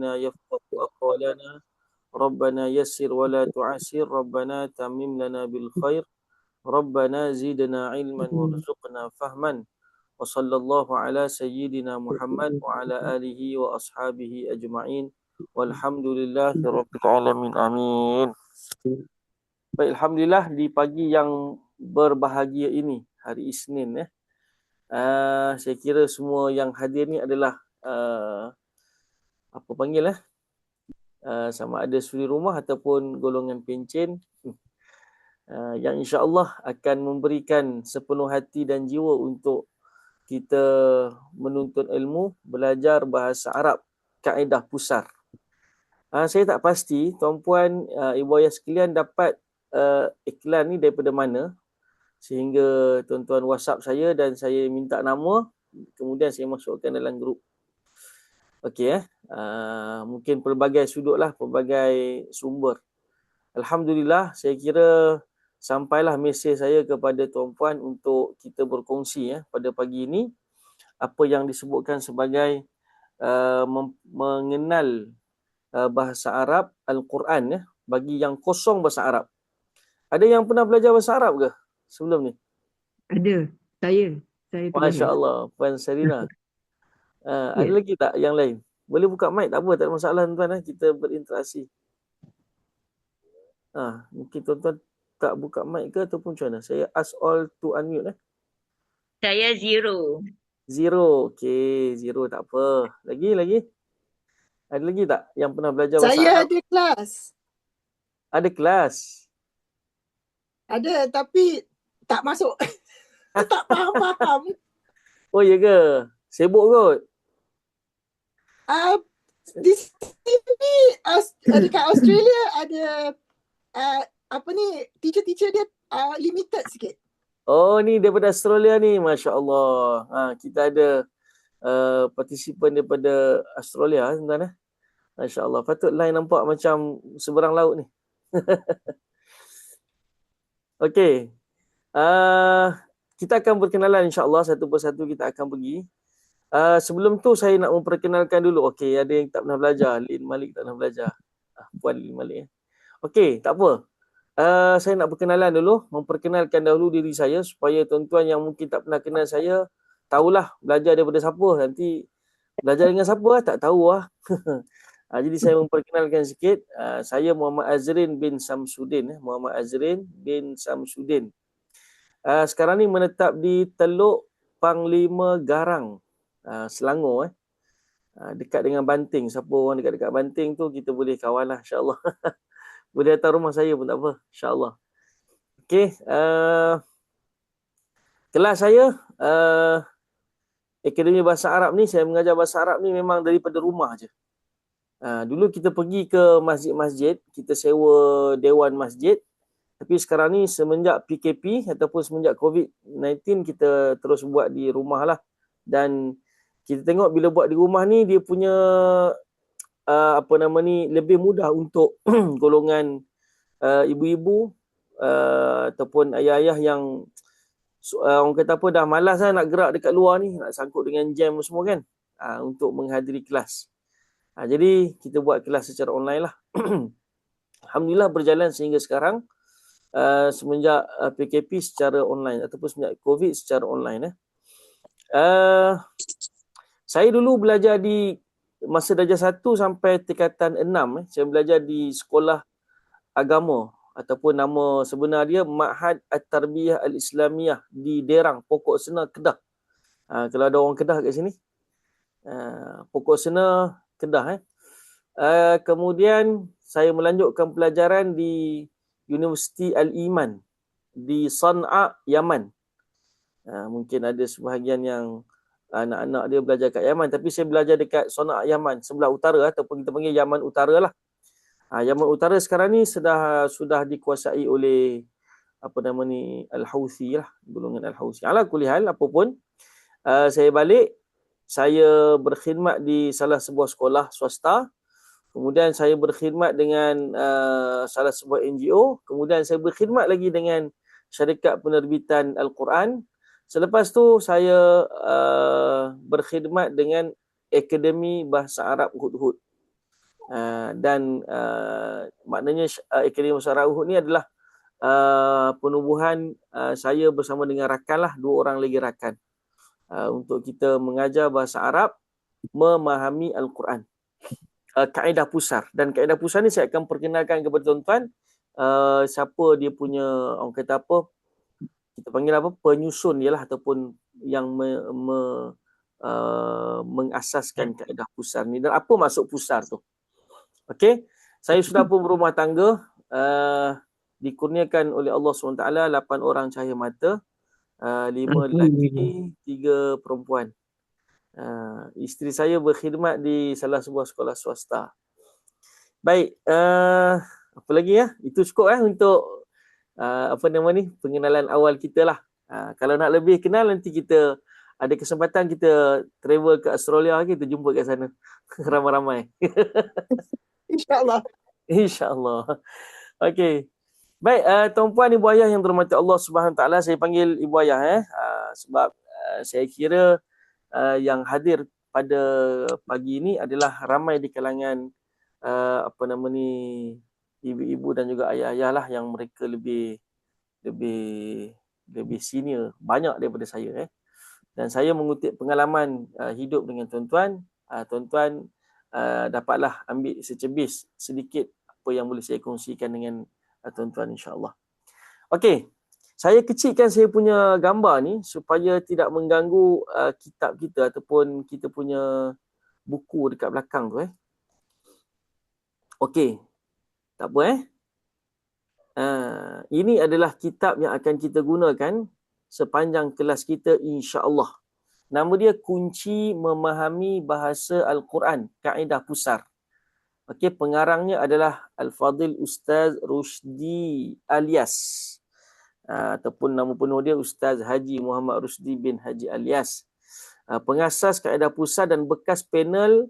بنا يفقه أقوالنا ربنا يسر ولا تعسر ربنا تمم لنا بالخير ربنا زدنا علما وارزقنا فهما وصلى الله على سيدنا محمد وعلى آله وأصحابه أجمعين والحمد لله رب العالمين آمين. Baik, Alhamdulillah di pagi yang berbahagia ini, hari Isnin saya kira semua yang hadir ni adalah apa panggil sama ada suri rumah ataupun golongan pencen yang insya-Allah akan memberikan sepenuh hati dan jiwa untuk kita menuntut ilmu, belajar bahasa Arab, kaedah pusar. Saya tak pasti tuan-puan, ibu ayah sekalian dapat iklan ni daripada mana sehingga tuan-tuan WhatsApp saya dan saya minta nama, kemudian saya masukkan dalam grup. Okey mungkin pelbagai sudut lah, pelbagai sumber. Alhamdulillah, saya kira sampailah mesej saya kepada tuan-puan untuk kita berkongsi pada pagi ini apa yang disebutkan sebagai mengenal bahasa Arab Al-Quran bagi yang kosong bahasa Arab. Ada yang pernah belajar bahasa Arab ke sebelum ni? Ada, saya Masya Allah, Puan Sarina. Ada lagi tak yang lain? Boleh buka mic, tak apa, tak ada masalah tuan-tuan, kita berinteraksi. Mungkin tuan-tuan tak buka mic ke ataupun macam mana? Saya ask all to unmute. Saya zero. Zero, okey, zero tak apa. Lagi? Ada lagi tak yang pernah belajar bahasa Arab? Saya ada kelas. Ada kelas? Ada, tapi tak masuk. Tak faham-faham. Oh, ya ke? Sibuk kot? Di sini, dekat Australia ada teacher-teacher dia limited sikit. Oh, ni daripada Australia ni, Masya Allah. Kita ada partisipan daripada Australia sebenarnya. Masya Allah. Patut line nampak macam seberang laut ni. Okey. Kita akan berkenalan insya-Allah, satu persatu kita akan pergi. Sebelum tu saya nak memperkenalkan dulu. Okey, ada yang tak pernah belajar. Lin Malik tak pernah belajar. Puan Lin Malik. Okey, tak apa. Saya nak berkenalan dulu, memperkenalkan dahulu diri saya supaya tuan-tuan yang mungkin tak pernah kenal saya tahulah belajar daripada siapa. Nanti belajar dengan siapa tak tahu . Jadi saya memperkenalkan sikit. Saya Muhammad Azrin bin Samsudin. Muhammad Azrin bin Samsudin. Sekarang ni menetap di Teluk Panglima Garang, Selangor. Dekat dengan Banting. Siapa orang dekat-dekat Banting tu kita boleh kawan lah, insya-Allah. Boleh datang rumah saya pun tak apa, insya-Allah. Okey, kelas saya Akademi Bahasa Arab ni, saya mengajar bahasa Arab ni memang daripada rumah je. Dulu kita pergi ke masjid-masjid, kita sewa dewan masjid. Tapi sekarang ni semenjak PKP ataupun semenjak COVID-19 kita terus buat di rumah lah. Dan kita tengok bila buat di rumah ni dia punya lebih mudah untuk golongan ibu-ibu ataupun ayah-ayah yang orang kata apa dah malas nak gerak dekat luar ni, nak sangkut dengan jam semua kan, untuk menghadiri kelas. Jadi kita buat kelas secara online lah. Alhamdulillah berjalan sehingga sekarang, semenjak PKP secara online ataupun semenjak COVID secara online. Saya dulu belajar di masa darjah 1 sampai tingkatan 6. Saya belajar di sekolah agama ataupun nama sebenar dia Ma'had At-Tarbiyah Al-Islamiyah di Derang, Pokok Sena, Kedah. Kalau ada orang Kedah kat sini. Pokok Sena, Kedah. Kemudian saya melanjutkan pelajaran di Universiti Al-Iman di Sana'a, Yaman. Mungkin ada sebahagian yang anak-anak dia belajar kat Yaman, tapi saya belajar dekat Sana'a, Yaman, sebelah utara ataupun kita panggil Yaman Utara lah. Yaman Utara sekarang ni sudah dikuasai oleh Al-Houthi lah, golongan Al-Houthi. Ala kulli hal, apapun, saya balik, saya berkhidmat di salah sebuah sekolah swasta. Kemudian saya berkhidmat dengan salah sebuah NGO. Kemudian saya berkhidmat lagi dengan syarikat penerbitan Al-Quran. Selepas tu saya berkhidmat dengan Akademi Bahasa Arab Hud-Hud. Dan maknanya Akademi Musyawarah Uhud ni adalah penubuhan saya bersama dengan rakan lah, 2 orang lagi rakan, untuk kita mengajar bahasa Arab, memahami Al-Quran. Kaedah pusar. Dan kaedah pusar ni saya akan perkenalkan kepada tuan-tuan siapa dia punya, orang kata apa, kita panggil apa, penyusun dia lah, ataupun yang mengasaskan kaedah pusar ni, dan apa maksud pusar tu. Okey, saya sudah pun berumah tangga, dikurniakan oleh Allah SWT 8 orang cahaya mata, 5 lelaki, 3 perempuan. Isteri saya berkhidmat di salah sebuah sekolah swasta. Baik, apa lagi ya? Itu cukup untuk pengenalan awal kita lah. Kalau nak lebih kenal, nanti kita ada kesempatan kita travel ke Australia, kita jumpa kat sana. Ramai-ramai. InsyaAllah. InsyaAllah. Okey. Baik, tuan-puan, ibu ayah yang dirahmati Allah Subhanahu Taala, saya panggil ibu ayah sebab saya kira yang hadir pada pagi ini adalah ramai di kalangan ibu-ibu dan juga ayah-ayah lah, yang mereka lebih senior, banyak daripada saya. Dan saya mengutip pengalaman hidup dengan tuan-tuan, tuan-tuan dapatlah ambil secebis sedikit apa yang boleh saya kongsikan dengan tuan-tuan, insya-Allah. Okey, saya kecilkan saya punya gambar ni supaya tidak mengganggu kitab kita ataupun kita punya buku dekat belakang tu. Okey, tak apa. Ini adalah kitab yang akan kita gunakan sepanjang kelas kita, insya-Allah. Nama dia Kunci Memahami Bahasa Al-Quran, Kaedah Pusar. Okey, pengarangnya adalah Al-Fadil Ustaz Rusdi Alias. Ataupun nama penuh dia Ustaz Haji Muhammad Rusdi bin Haji Alias. Pengasas Kaedah Pusar dan bekas panel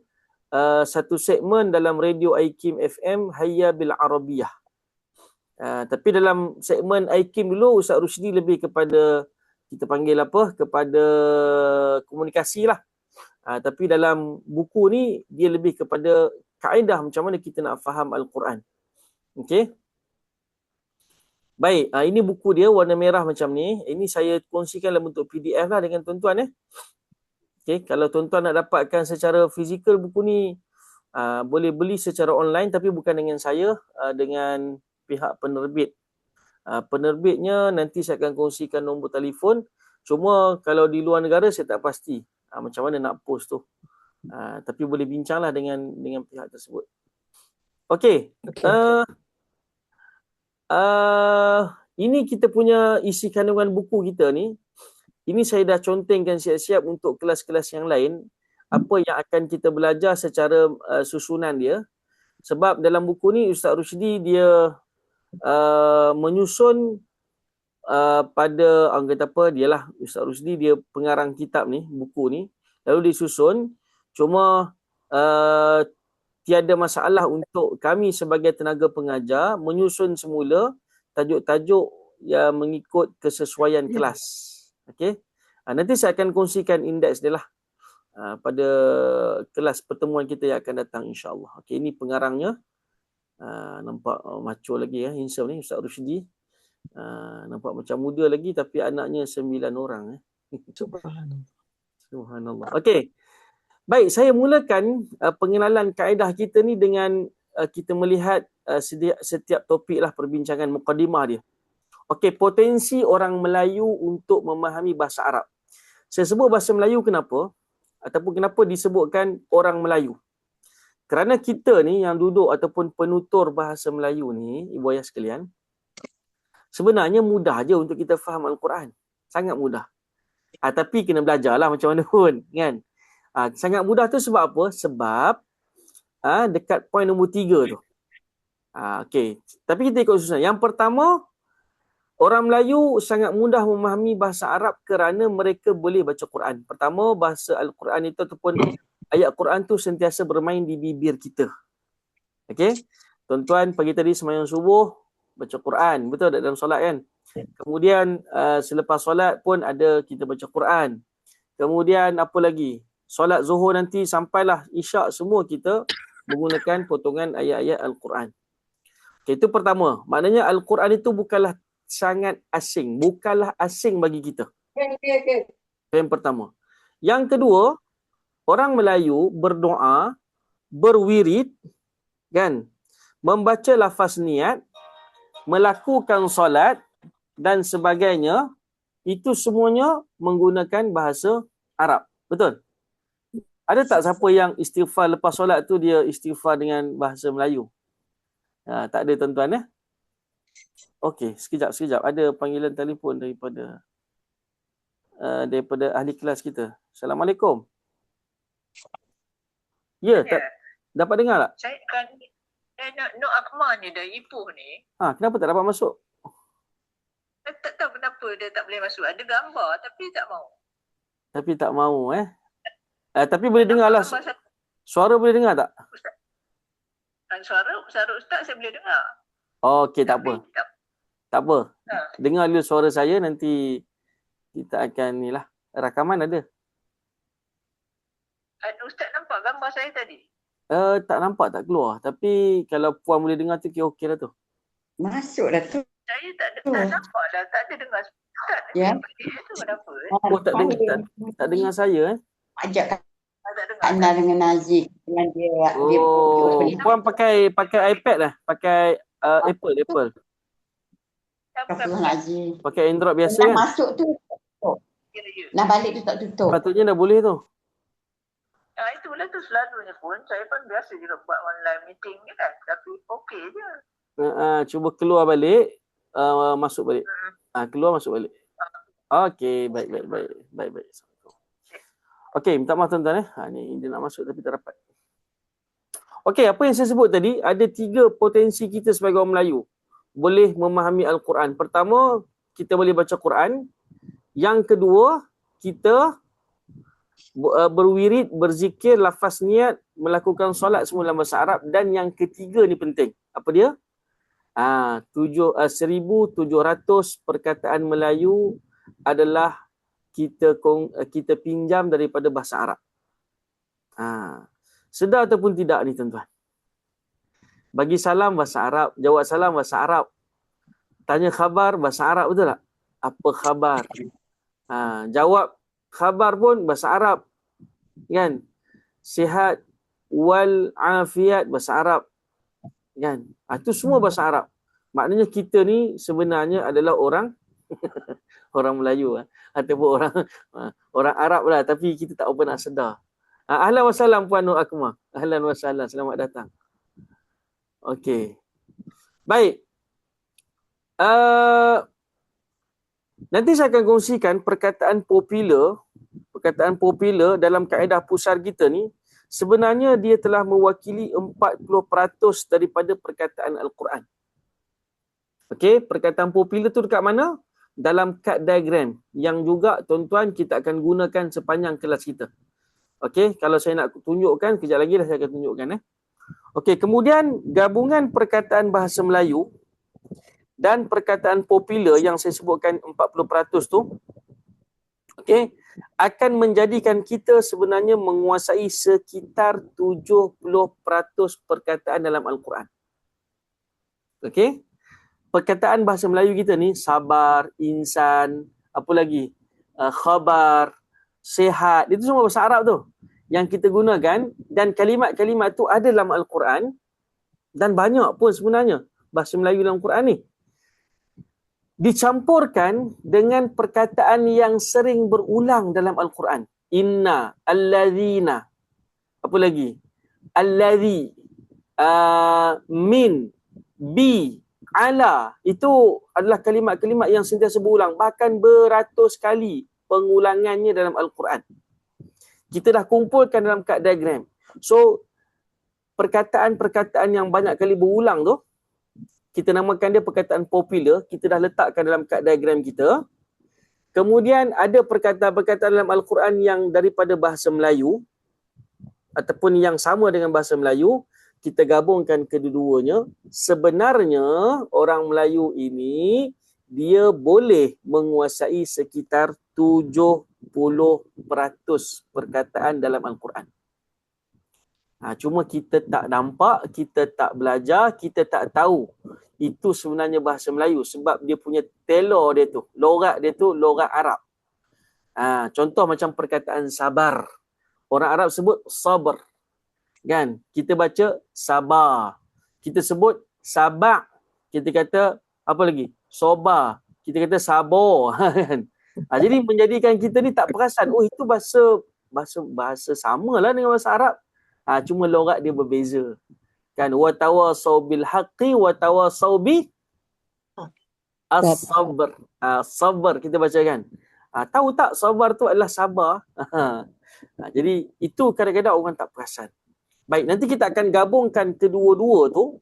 satu segmen dalam radio IKIM FM, Hayya Bil Arabiyah. Tapi dalam segmen IKIM dulu, Ustaz Rusdi lebih kepada, kita panggil apa, kepada komunikasi lah. Tapi dalam buku ni dia lebih kepada kaedah macam mana kita nak faham Al-Quran. Okey. Baik, ini buku dia warna merah macam ni. Ini saya kongsikan dalam bentuk PDF lah dengan tuan-tuan. Okey, kalau tuan-tuan nak dapatkan secara fizikal buku ni, boleh beli secara online, tapi bukan dengan saya, dengan pihak penerbit. Penerbitnya nanti saya akan kongsikan nombor telefon. Cuma kalau di luar negara saya tak pasti macam mana nak post tu. Tapi boleh bincanglah dengan pihak tersebut. Okey. Ini kita punya isi kandungan buku kita ni. Ini saya dah contengkan siap-siap untuk kelas-kelas yang lain. Apa yang akan kita belajar secara susunan dia. Sebab dalam buku ni Ustaz Rusdi dia menyusun pada, orang kata apa, dialah Ustaz Rusdi, dia pengarang kitab ni, buku ni. Lalu disusun. Cuma tiada masalah untuk kami sebagai tenaga pengajar menyusun semula tajuk-tajuk yang mengikut kesesuaian kelas. Okey. Nanti saya akan kongsikan indeks dia lah pada kelas pertemuan kita yang akan datang, insya-Allah. Okey, ini pengarangnya. Nampak macho lagi handsome ni Ustaz Rusdi. Nampak macam muda lagi tapi anaknya 9 orang. Subhanallah. Okey. Baik, saya mulakan pengenalan kaedah kita ni dengan kita melihat setiap topik lah perbincangan mukadimah dia. Okey, potensi orang Melayu untuk memahami bahasa Arab. Saya sebut bahasa Melayu kenapa? Ataupun kenapa disebutkan orang Melayu? Kerana kita ni yang duduk ataupun penutur bahasa Melayu ni, ibu ayah sekalian, sebenarnya mudah je untuk kita faham Al-Quran. Sangat mudah. Tapi kena belajarlah macam mana pun, kan? Sangat mudah tu sebab apa? Sebab dekat poin nombor 3 tu. Okey. Tapi kita ikut susunan. Yang pertama, orang Melayu sangat mudah memahami bahasa Arab kerana mereka boleh baca Quran. Pertama, bahasa Al-Quran itu ataupun ayat Quran tu sentiasa bermain di bibir kita. Okey. Tuan-tuan pagi tadi sembahyang subuh baca Quran, betul tak dalam solat kan? Kemudian selepas solat pun ada kita baca Quran. Kemudian apa lagi? Solat Zuhur nanti sampailah Isyak semua kita menggunakan potongan ayat-ayat Al-Quran. Okay, itu pertama. Maknanya Al-Quran itu bukanlah sangat asing. Bukanlah asing bagi kita. Okay. Itu yang pertama. Yang kedua, orang Melayu berdoa, berwirid, kan? Membaca lafaz niat, melakukan solat dan sebagainya, itu semuanya menggunakan bahasa Arab. Betul? Ada tak siapa yang istighfar lepas solat tu dia istighfar dengan bahasa Melayu? Tak ada tuan-tuan ya? Okey, sekejap. Ada panggilan telefon daripada ahli kelas kita. Assalamualaikum. Ya, dapat dengar tak? Saya kan Nur Akmal ni dah Ipoh ni. Kenapa tak dapat masuk? Saya tak tahu kenapa dia tak boleh masuk. Ada gambar tapi tak mau. Tapi tak mau tapi boleh dengar lah. Suara boleh dengar tak? Suara Ustaz saya boleh dengar. Okey, tak apa. Tak apa. Dengar dulu suara saya, nanti kita akan rakaman ada. Ustaz nampak gambar saya tadi? Tak nampak, tak keluar. Tapi kalau puan boleh dengar tu okey lah tu. Masuk dah tu. Saya tak nampak dah. Tak ada dengar Ustaz. Ya. Itu kenapa? Tak dengar saya Ajak Tak dengar. Ana dengan Nazik dengan dia puan pakai iPad lah, pakai Apple. Astagfirullah Nazik. Pakai Android biasa Nak kan? masuk tu nak balik tu tak tutup. Patutnya dah boleh tu. Itulah tu selalunya pun. Saya pun biasa juga buat online meeting ni kan. Tapi okey je. Cuba keluar balik, masuk balik. Keluar masuk balik. Okey, baik. Okey, minta maaf tuan-tuan ni dia nak masuk tapi tak dapat. Okey, apa yang saya sebut tadi, ada 3 potensi kita sebagai orang Melayu boleh memahami Al-Quran. Pertama, kita boleh baca Quran. Yang kedua, kita berwirid, berzikir, lafaz niat, melakukan solat semua dalam bahasa Arab. Dan yang ketiga ni penting. Apa dia? 1,700 perkataan Melayu adalah kita pinjam daripada bahasa Arab. Sedar ataupun tidak ni tuan-tuan? Bagi salam bahasa Arab, jawab salam bahasa Arab. Tanya khabar bahasa Arab, betul tak? Apa khabar? Jawab khabar pun bahasa Arab. Kan? Sihat wal afiat bahasa Arab. Kan? Itu semua bahasa Arab. Maknanya kita ni sebenarnya adalah orang orang Melayu ataupun orang Arab lah, tapi kita tak apa nak sedar. Ahlan wa salam Puan Nur Akmal. Ahlan wa salam, selamat datang. Okey. Baik. Nanti saya akan kongsikan perkataan popular dalam kaedah pusar kita ni, sebenarnya dia telah mewakili 40% daripada perkataan Al-Quran. Okey, perkataan popular tu dekat mana? Dalam kad diagram yang juga tuan-tuan kita akan gunakan sepanjang kelas kita. Okey, kalau saya nak tunjukkan, kejap lagi dah saya akan tunjukkan. Okey, kemudian gabungan perkataan bahasa Melayu dan perkataan popular yang saya sebutkan 40% tu, okey, akan menjadikan kita sebenarnya menguasai sekitar 70% perkataan dalam Al-Quran. Okey, perkataan bahasa Melayu kita ni sabar, insan, apa lagi? Khabar, sehat, itu semua bahasa Arab tu yang kita gunakan, dan kalimat-kalimat tu ada dalam Al-Quran dan banyak pun sebenarnya bahasa Melayu dalam Al-Quran ni. Dicampurkan dengan perkataan yang sering berulang dalam Al-Quran. Inna, allazina, apa lagi? Allazi, min, bi, ala. Itu adalah kalimat-kalimat yang sentiasa berulang. Bahkan beratus kali pengulangannya dalam Al-Quran. Kita dah kumpulkan dalam kad diagram. So, perkataan-perkataan yang banyak kali berulang tu, kita namakan dia perkataan popular. Kita dah letakkan dalam kad diagram kita. Kemudian ada perkataan-perkataan dalam Al-Quran yang daripada bahasa Melayu ataupun yang sama dengan bahasa Melayu. Kita gabungkan kedua-duanya. Sebenarnya orang Melayu ini dia boleh menguasai sekitar 70% perkataan dalam Al-Quran. Cuma kita tak nampak, kita tak belajar, kita tak tahu itu sebenarnya bahasa Melayu sebab dia punya telor dia tu, logat dia tu logat Arab. Contoh macam perkataan sabar. Orang Arab sebut sabar. Kan? Kita baca sabar. Kita sebut sabak. Kita kata apa lagi? Sobar. Kita kata sabar. Kan? Jadi menjadikan kita ni tak perasan. Oh, itu bahasa samalah dengan bahasa Arab. Cuma logat dia berbeza. Kan? Wa tawasau bil haqqi wa tawasau bi as-sabr. Sabar kita baca kan. Tahu tak sabar tu adalah sabar? Jadi itu kadang-kadang orang tak perasan. Baik, nanti kita akan gabungkan kedua-dua tu,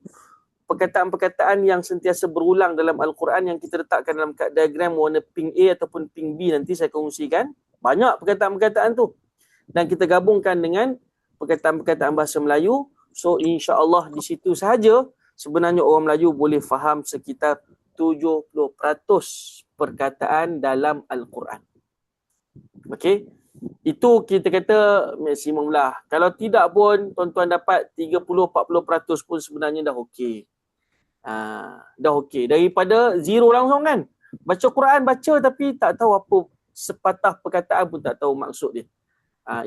perkataan-perkataan yang sentiasa berulang dalam Al-Quran yang kita letakkan dalam kad diagram warna pink A ataupun pink B, nanti saya kongsikan. Banyak perkataan-perkataan tu. Dan kita gabungkan dengan perkataan-perkataan bahasa Melayu. So insya-Allah di situ sahaja sebenarnya orang Melayu boleh faham sekitar 70% perkataan dalam Al-Quran. Okey. Itu kita kata maksimum lah. Kalau tidak pun tuan-tuan dapat 30-40% pun sebenarnya dah okey. Dah okey. Daripada zero langsung kan. Baca Quran, baca tapi tak tahu apa sepatah perkataan pun tak tahu maksud dia.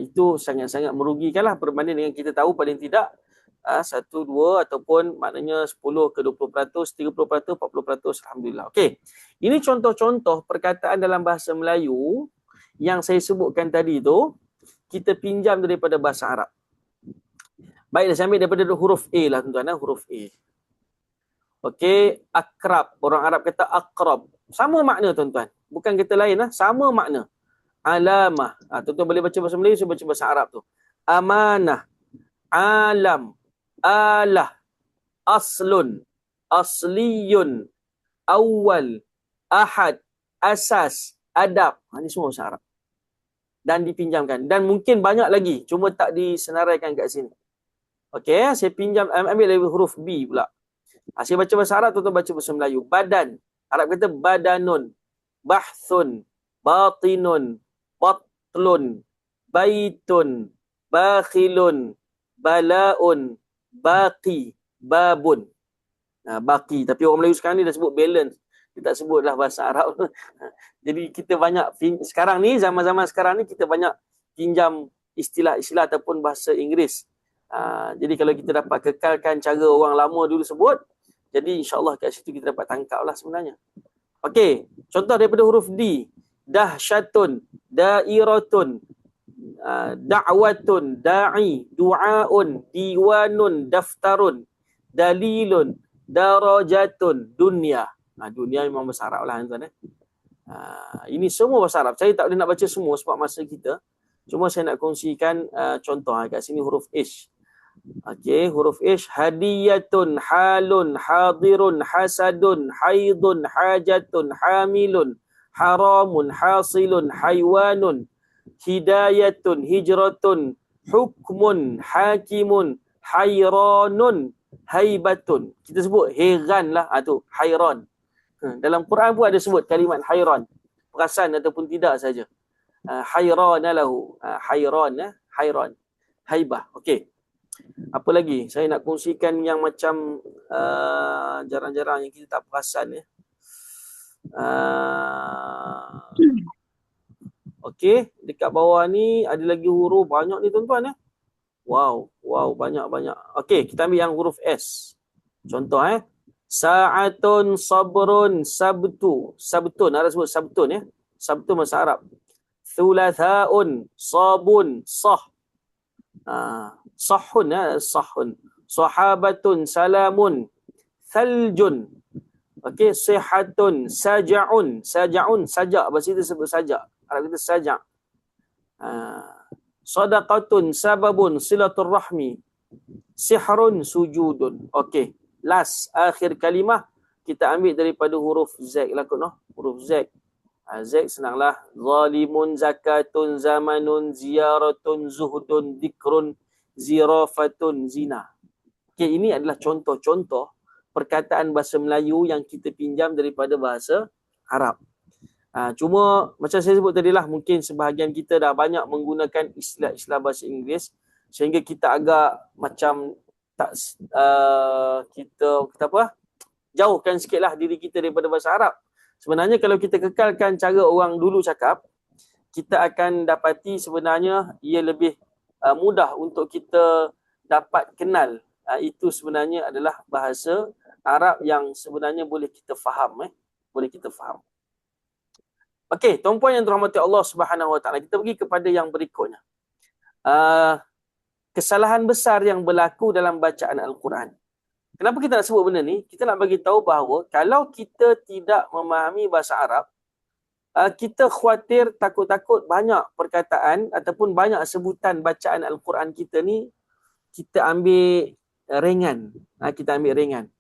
Itu sangat-sangat merugikan lah berbanding dengan kita tahu paling tidak 1, 2 ataupun maknanya 10 ke 20%, 30%, 40%. Alhamdulillah. Okey. Ini contoh-contoh perkataan dalam bahasa Melayu yang saya sebutkan tadi tu, kita pinjam daripada bahasa Arab. Baik, saya ambil daripada huruf A lah tuan-tuan. Huruf A. Okey, akrab. Orang Arab kata akrab. Sama makna tuan-tuan. Bukan kata lain lah. Sama makna. Alamah. Tuan-tuan boleh baca bahasa Melayu, saya baca bahasa Arab tu. Amanah. Alam. Alah. Aslun. Asliyun. Awal. Ahad. Asas. Adab. Ini semua bahasa Arab. Dan dipinjamkan. Dan mungkin banyak lagi. Cuma tak disenaraikan kat sini. Okey, saya pinjam, ambil dari huruf B pula. Saya baca bahasa Arab, tuan-tuan baca bahasa Melayu. Badan. Arab kata badanun. Bahthun. Batinun. Batlun. Baitun. Bakhilun. Balaun. Baqi. Babun. Baqi. Tapi orang Melayu sekarang ni dah sebut balance. Dia tak sebutlah bahasa Arab. Jadi kita banyak, sekarang ni, zaman-zaman sekarang ni kita banyak pinjam istilah-istilah ataupun bahasa Inggeris. Jadi kalau kita dapat kekalkan cara orang lama dulu sebut, jadi insyaAllah kat situ kita dapat tangkap lah sebenarnya. Okey, contoh daripada huruf D. Dahsyatun, dairatun, da'watun, da'i, du'aun, diwanun, daftarun, dalilun, darajatun, dunia. Dunia memang bahasa Arab lah tuan-tuan. Ini semua bahasa Arab. Saya tak boleh nak baca semua sebab masa kita. Cuma saya nak kongsikan contoh. Kat sini huruf H. Okey, huruf H. Hadiyatun, halun, hadirun, hasadun, haidun, hajatun, hamilun, haramun, hasilun, haywanun, hidayatun, hijratun, hukmun, hakimun, hayranun, haibatun. Kita sebut heran lah. Tu, hayran. Dalam Quran pun ada sebut kalimat hayran. Perasan ataupun tidak saja. Hayrana lahu. Hayran. Haibah. Okey. Apa lagi? Saya nak kongsikan yang macam jarang-jarang yang kita tak perasan. Okey. Dekat bawah ni ada lagi huruf banyak ni tuan-tuan. Wow, banyak-banyak. Okey, kita ambil yang huruf S. Contoh Sa'atun, sabrun, sabtu. Sabtun, ada sebut sabtun Sabtun bahasa Arab. Thulathaun, sabun, sah. Sahun, sahun. Sahabatun, salamun. Thaljun. Okey, sihatun, saja'un. Saja'un, sajak. Bahasa itu sebut sajak. Arab kita sajak. Sadaqatun, sababun, silatul rahmi. Sihrun, sujudun. Okey. Last, akhir kalimah, kita ambil daripada huruf Z lah kot. Huruf Z. Z senanglah. Zalimun, zakatun, zamanun, ziyaratun, zuhdun, dikrun, zirafatun, zina. Okey, ini adalah contoh-contoh perkataan bahasa Melayu yang kita pinjam daripada bahasa Arab. Cuma macam saya sebut tadi lah, mungkin sebahagian kita dah banyak menggunakan istilah-istilah bahasa Inggeris. sehingga kita agak macam tak kita apa? Jauhkan sikitlah diri kita daripada bahasa Arab. Sebenarnya kalau kita kekalkan cara orang dulu cakap, kita akan dapati sebenarnya ia lebih mudah untuk kita dapat kenal. Itu sebenarnya adalah bahasa Arab yang sebenarnya boleh kita faham. Boleh kita faham. Okey, tuan-puan yang dirahmati Allah Subhanahu Wa Taala, kita pergi kepada yang berikutnya. Kesalahan besar yang berlaku dalam bacaan Al-Quran. Kenapa kita nak sebut benda ni? Kita nak bagi tahu bahawa kalau kita tidak memahami bahasa Arab, kita khawatir, takut-takut banyak perkataan ataupun banyak sebutan bacaan Al-Quran kita ni kita ambil ringan. Kita ambil ringan.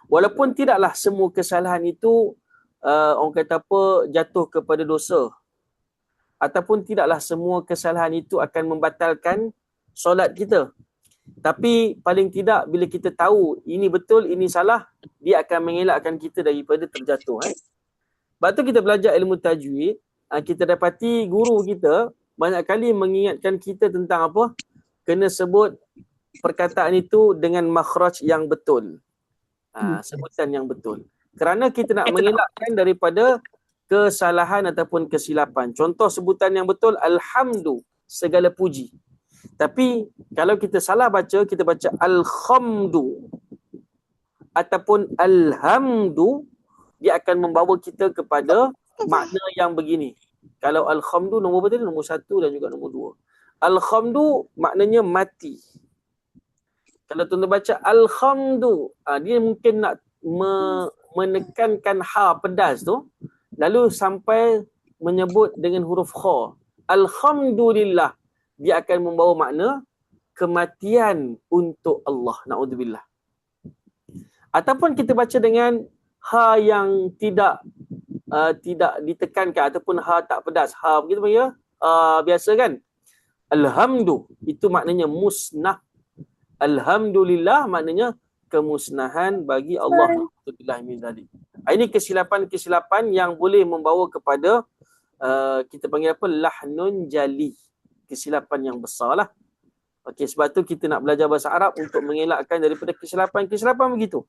Walaupun tidaklah semua kesalahan itu orang kata apa, jatuh kepada dosa. Ataupun tidaklah semua kesalahan itu akan membatalkan solat kita. Tapi paling tidak bila kita tahu ini betul, ini salah, dia akan mengelakkan kita daripada terjatuh. Sebab tu kita belajar ilmu tajwid, kita dapati guru kita banyak kali mengingatkan kita tentang apa? Kena sebut perkataan itu dengan makhraj yang betul. Sebutan yang betul. Kerana kita nak mengelakkan daripada kesalahan ataupun kesilapan. Contoh sebutan yang betul, alhamdu, segala puji. Tapi kalau kita salah baca, kita baca alhamdu ataupun alhamdu, dia akan membawa kita kepada makna yang begini. Kalau alhamdu nombor berapa tadi? Nombor 1 dan juga nombor 2. Alhamdu maknanya mati. Kalau tuan-tuan baca alhamdu, dia mungkin nak menekankan ha pedas tu, lalu sampai menyebut dengan huruf kha. Alhamdulillah. Dia akan membawa makna kematian untuk Allah. Na'udzubillah. Ataupun kita baca dengan ha yang tidak ditekankan ataupun ha tak pedas. Ha begitu panggil biasa kan? Alhamdu itu maknanya musnah. Alhamdulillah maknanya kemusnahan bagi Allah. Ini kesilapan-kesilapan yang boleh membawa kepada kita panggil apa? Lahnun jali. Kesilapan yang besar lah. Okey, sebab tu kita nak belajar bahasa Arab untuk mengelakkan daripada kesilapan-kesilapan begitu.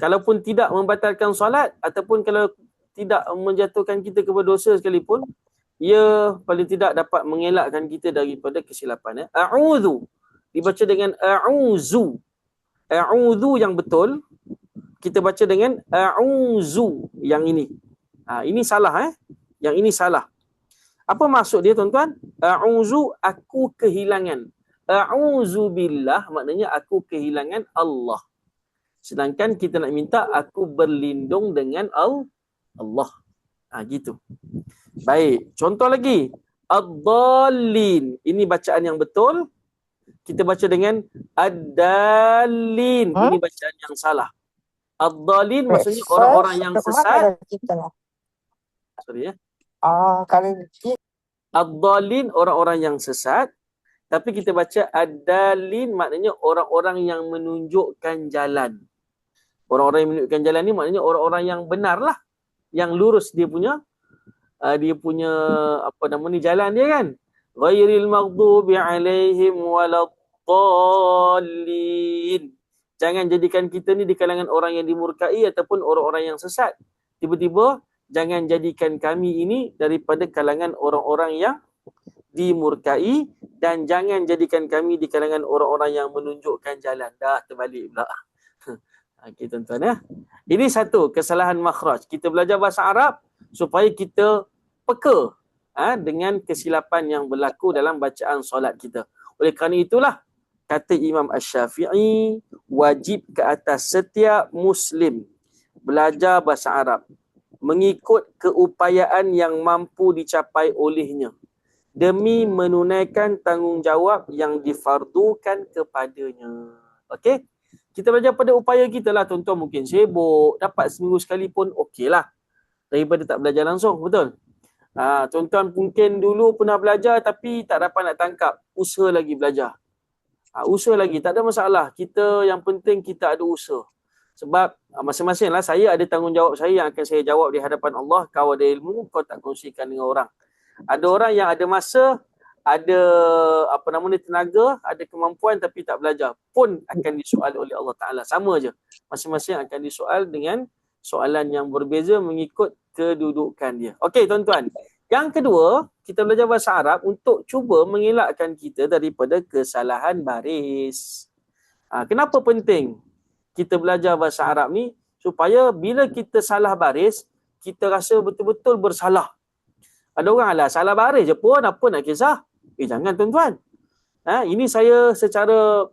Kalaupun tidak membatalkan solat ataupun kalau tidak menjatuhkan kita kepada dosa sekalipun, ia paling tidak dapat mengelakkan kita daripada kesilapan. A'udhu dibaca dengan a'uzu. A'udhu yang betul kita baca dengan a'uzu yang ini. Ini salah Yang ini salah. Apa maksud dia tuan-tuan? A'udzu, aku kehilangan. A'udzu billah maknanya aku kehilangan Allah. Sedangkan kita nak minta aku berlindung dengan Allah. Gitu. Baik, contoh lagi. Ad-dallin. Ini bacaan yang betul. Kita baca dengan ad-dallin. Ini bacaan yang salah. Ad-dallin maksudnya orang-orang yang sesat. Sorry ya. Kalau Ad-dallin orang-orang yang sesat, tapi kita baca ad-dallin maknanya orang-orang yang menunjukkan jalan. Orang-orang yang menunjukkan jalan ni maknanya orang-orang yang benar lah, yang lurus dia punya apa nama ni, jalan dia kan. Ghairil maghdubi alaihim waladdallin. Jangan jadikan kita ni di kalangan orang yang dimurkai ataupun orang-orang yang sesat. Tiba-tiba jangan jadikan kami ini daripada kalangan orang-orang yang dimurkai dan jangan jadikan kami di kalangan orang-orang yang menunjukkan jalan. Dah terbalik pula. Okey tuan-tuan ya. Ini satu kesalahan makhraj. Kita belajar bahasa Arab supaya kita peka dengan kesilapan yang berlaku dalam bacaan solat kita. Oleh kerana itulah kata Imam Asy-Syafi'i, wajib ke atas setiap Muslim belajar bahasa Arab mengikut keupayaan yang mampu dicapai olehnya demi menunaikan tanggungjawab yang difardukan kepadanya. Okey? Kita belajar pada upaya kita lah tuan-tuan. Mungkin sibuk, dapat seminggu sekali pun okey lah. Daripada tak belajar langsung, betul? Tuan-tuan mungkin dulu pernah belajar tapi tak dapat nak tangkap. Usaha lagi belajar. Usaha lagi, tak ada masalah. Kita yang penting kita ada usaha. Sebab masing-masing lah, saya ada tanggungjawab saya yang akan saya jawab di hadapan Allah. Kau ada ilmu, kau tak kongsikan dengan orang. Ada orang yang ada masa, ada tenaga, ada kemampuan tapi tak belajar, pun akan disoal oleh Allah Ta'ala. Sama je. Masing-masing akan disoal dengan soalan yang berbeza mengikut kedudukan dia. Okey tuan-tuan. Yang kedua, kita belajar bahasa Arab untuk cuba mengelakkan kita daripada kesalahan baris. Kenapa penting kita belajar bahasa Arab ni? Supaya bila kita salah baris, kita rasa betul-betul bersalah. Ada orang salah baris je pun, apa nak kisah? Jangan tuan-tuan. Ini saya secara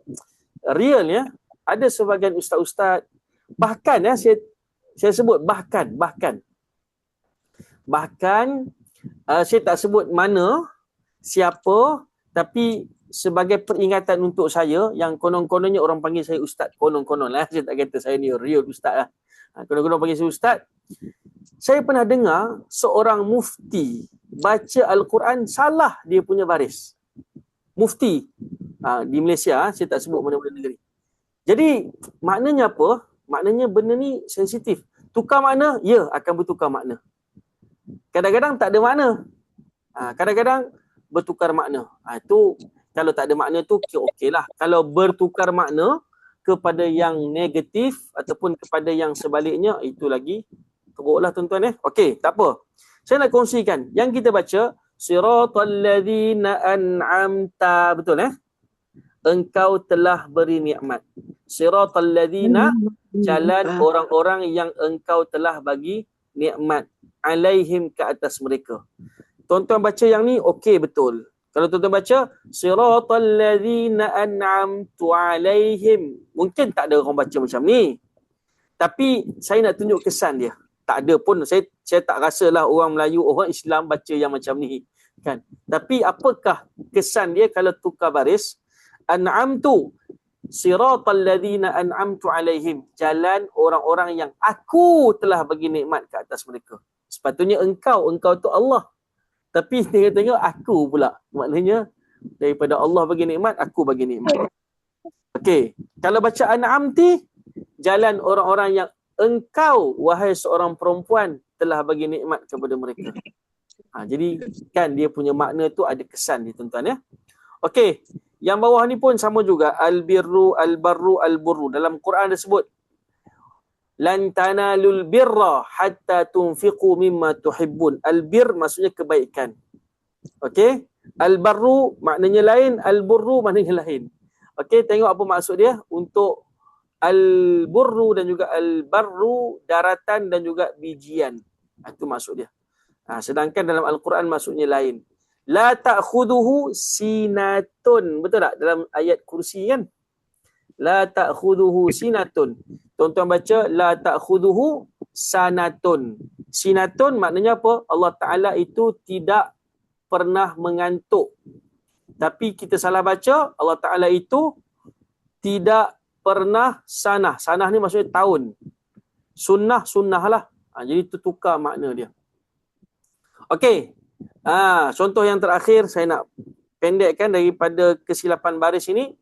real ya, ada sebahagian ustaz-ustaz, bahkan saya sebut bahkan saya tak sebut mana, siapa, tapi sebagai peringatan untuk saya yang konon-kononnya orang panggil saya ustaz, konon-konon lah, saya tak kata saya ni real ustaz lah. Konon-konon panggil saya ustaz. Saya pernah dengar seorang mufti baca Al-Quran salah dia punya baris. Mufti di Malaysia, saya tak sebut mana-mana negeri. Jadi maknanya apa? Maknanya benda ni sensitif. Tukar makna, ya akan bertukar makna. Kadang-kadang tak ada makna. Kadang-kadang bertukar makna. Itu kalau tak ada makna tu okey lah. Kalau bertukar makna kepada yang negatif ataupun kepada yang sebaliknya, itu lagi teruklah tuan-tuan Okey, tak apa. Saya nak kongsikan. Yang kita baca siratal ladzina an'amta, betul Engkau telah beri nikmat. Siratal ladzina, jalan orang-orang yang engkau telah bagi nikmat. Alaihim, ke atas mereka. Tuan-tuan baca yang ni okey betul. Kalau tuan-tuan baca siratal ladzina an'amtu alaihim, mungkin tak ada orang baca macam ni. Tapi saya nak tunjuk kesan dia. Tak ada pun, saya tak rasalah orang Melayu, orang Islam baca yang macam ni kan. Tapi apakah kesan dia kalau tukar baris? An'amtu siratal ladzina an'amtu alaihim, jalan orang-orang yang aku telah bagi nikmat ke atas mereka. Sepatutnya engkau tu Allah. Tapi tengok-tengok aku pula. Maknanya daripada Allah bagi nikmat, aku bagi nikmat. Okey, kalau baca an'amti, jalan orang-orang yang engkau, wahai seorang perempuan, telah bagi nikmat kepada mereka. Jadi kan dia punya makna tu ada kesan dia tuan-tuan Okey, yang bawah ni pun sama juga. Al-birru, al-barru, al-burru. Dalam Quran disebut lan tanalul birra hatta tunfiqu mimma tuhibbun. Al-bir maksudnya kebaikan. Okey? Al-barru maknanya lain, al-burru maknanya lain. Okey, tengok apa maksud dia. Untuk al-burru dan juga al-barru, daratan dan juga bijian. Itu maksud dia. Sedangkan dalam Al-Quran maksudnya lain. La ta'khuduhu sinatun. Betul tak? Dalam ayat kursi kan? La ta'khuduhu sinatun. Tuan-tuan baca la ta'khuduhu sanatun. Sinatun maknanya apa? Allah Ta'ala itu tidak pernah mengantuk. Tapi kita salah baca, Allah Ta'ala itu tidak pernah sanah. Sanah ni maksudnya tahun. Sunnah lah. Jadi itu tukar makna dia. Okey. Contoh yang terakhir saya nak pendekkan daripada kesilapan baris ini.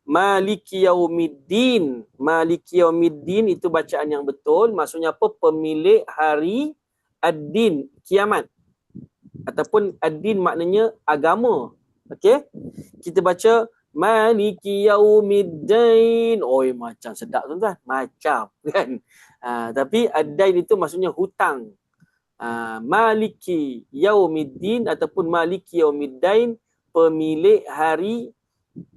Maliki yaumiddin. Maliki yaumiddin itu bacaan yang betul. Maksudnya apa? Pemilik hari ad-din, kiamat. Ataupun ad-din maknanya agama. Okey? Kita baca Maliki yaumiddin. Macam sedap tuan-tuan. Macam kan. Tapi ad-dain itu maksudnya hutang. Maliki yaumiddin ataupun Maliki yaumiddain, pemilik hari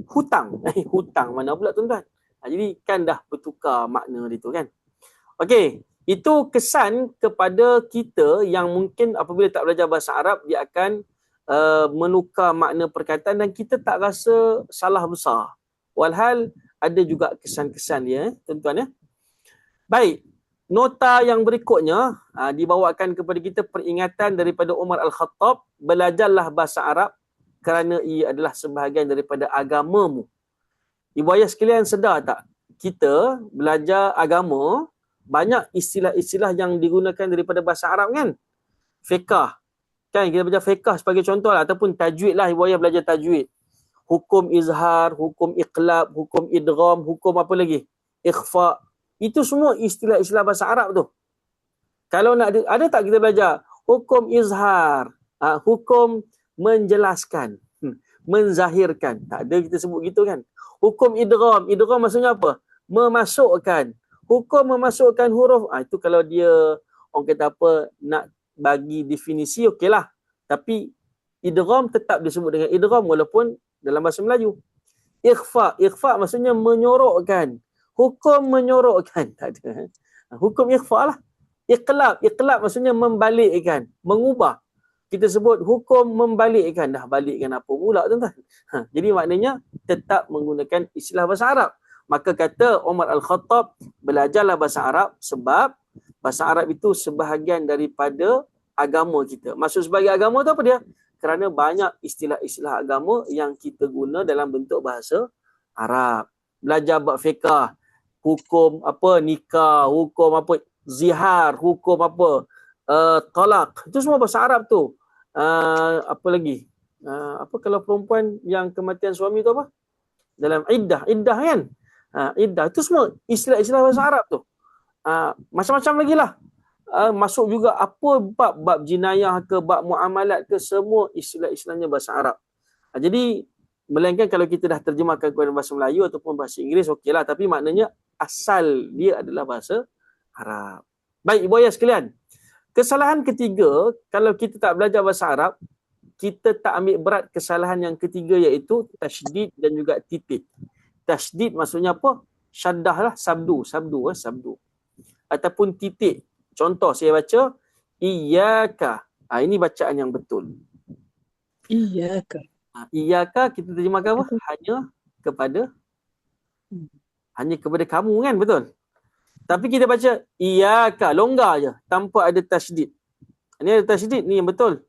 hutang. Hutang mana pula tuan-tuan? Jadi kan dah bertukar makna dia tu kan. Okey, itu kesan kepada kita yang mungkin apabila tak belajar bahasa Arab, dia akan menukar makna perkataan dan kita tak rasa salah besar. Walhal ada juga kesan-kesan dia tuan-tuan Baik. Nota yang berikutnya dibawakan kepada kita peringatan daripada Umar Al-Khattab, belajarlah bahasa Arab kerana ia adalah sebahagian daripada agamamu. Ibu ayah sekalian sedar tak? Kita belajar agama, banyak istilah-istilah yang digunakan daripada bahasa Arab kan? Fiqh. Kan kita belajar fiqh sebagai contoh lah, ataupun tajwid lah, ibu ayah belajar tajwid. Hukum izhar, hukum iqlab, hukum idgham, hukum apa lagi? Ikhfa. Itu semua istilah-istilah bahasa Arab tu. Kalau nak ada tak kita belajar hukum izhar, hukum menjelaskan, menzahirkan. Tak ada kita sebut gitu kan. Hukum idgham. Idgham maksudnya apa? Memasukkan. Hukum memasukkan huruf. Itu kalau dia orang kata apa nak bagi definisi okeylah. Tapi idgham tetap disebut dengan idgham walaupun dalam bahasa Melayu. Ikhfa. Ikhfa maksudnya menyorokkan. Hukum menyorokkan. Tak ada. Hukum ikhfa lah. Iqlab. Iqlab maksudnya membalikkan. Mengubah. Kita sebut hukum membalikkan. Dah balikkan apa pula tuan-tuan. Jadi maknanya tetap menggunakan istilah bahasa Arab. Maka kata Umar Al-Khattab, belajarlah bahasa Arab sebab bahasa Arab itu sebahagian daripada agama kita. Maksud sebagai agama tu apa dia? Kerana banyak istilah-istilah agama yang kita guna dalam bentuk bahasa Arab. Belajar bab fiqah, hukum apa nikah, hukum apa zihar, hukum apa talak. Itu semua bahasa Arab tu. Apa lagi? Apa kalau perempuan yang kematian suami tu apa? Dalam iddah kan? Iddah itu semua istilah-istilah bahasa Arab tu. Macam-macam lagi lah. Masuk juga apa bab jinayah ke bab muamalat ke, semua istilah-istilahnya bahasa Arab. Jadi melainkan kalau kita dah terjemahkan kepada bahasa Melayu ataupun bahasa Inggeris okeylah, tapi maknanya asal dia adalah bahasa Arab. Baik ibu ayah sekalian, kesalahan ketiga kalau kita tak belajar bahasa Arab, kita tak ambil berat kesalahan yang ketiga iaitu tasydid dan juga titik. Tasydid maksudnya apa? Syaddah lah, sabdu. Ataupun titik. Contoh saya baca iyyaka. Ini bacaan yang betul. Iyyaka. Iyyaka kita terjemahkan apa? Hanya kepada kamu kan, betul? Tapi kita baca iyyaka, longgar je tanpa ada tasydid. Ini ada tasydid ni yang betul.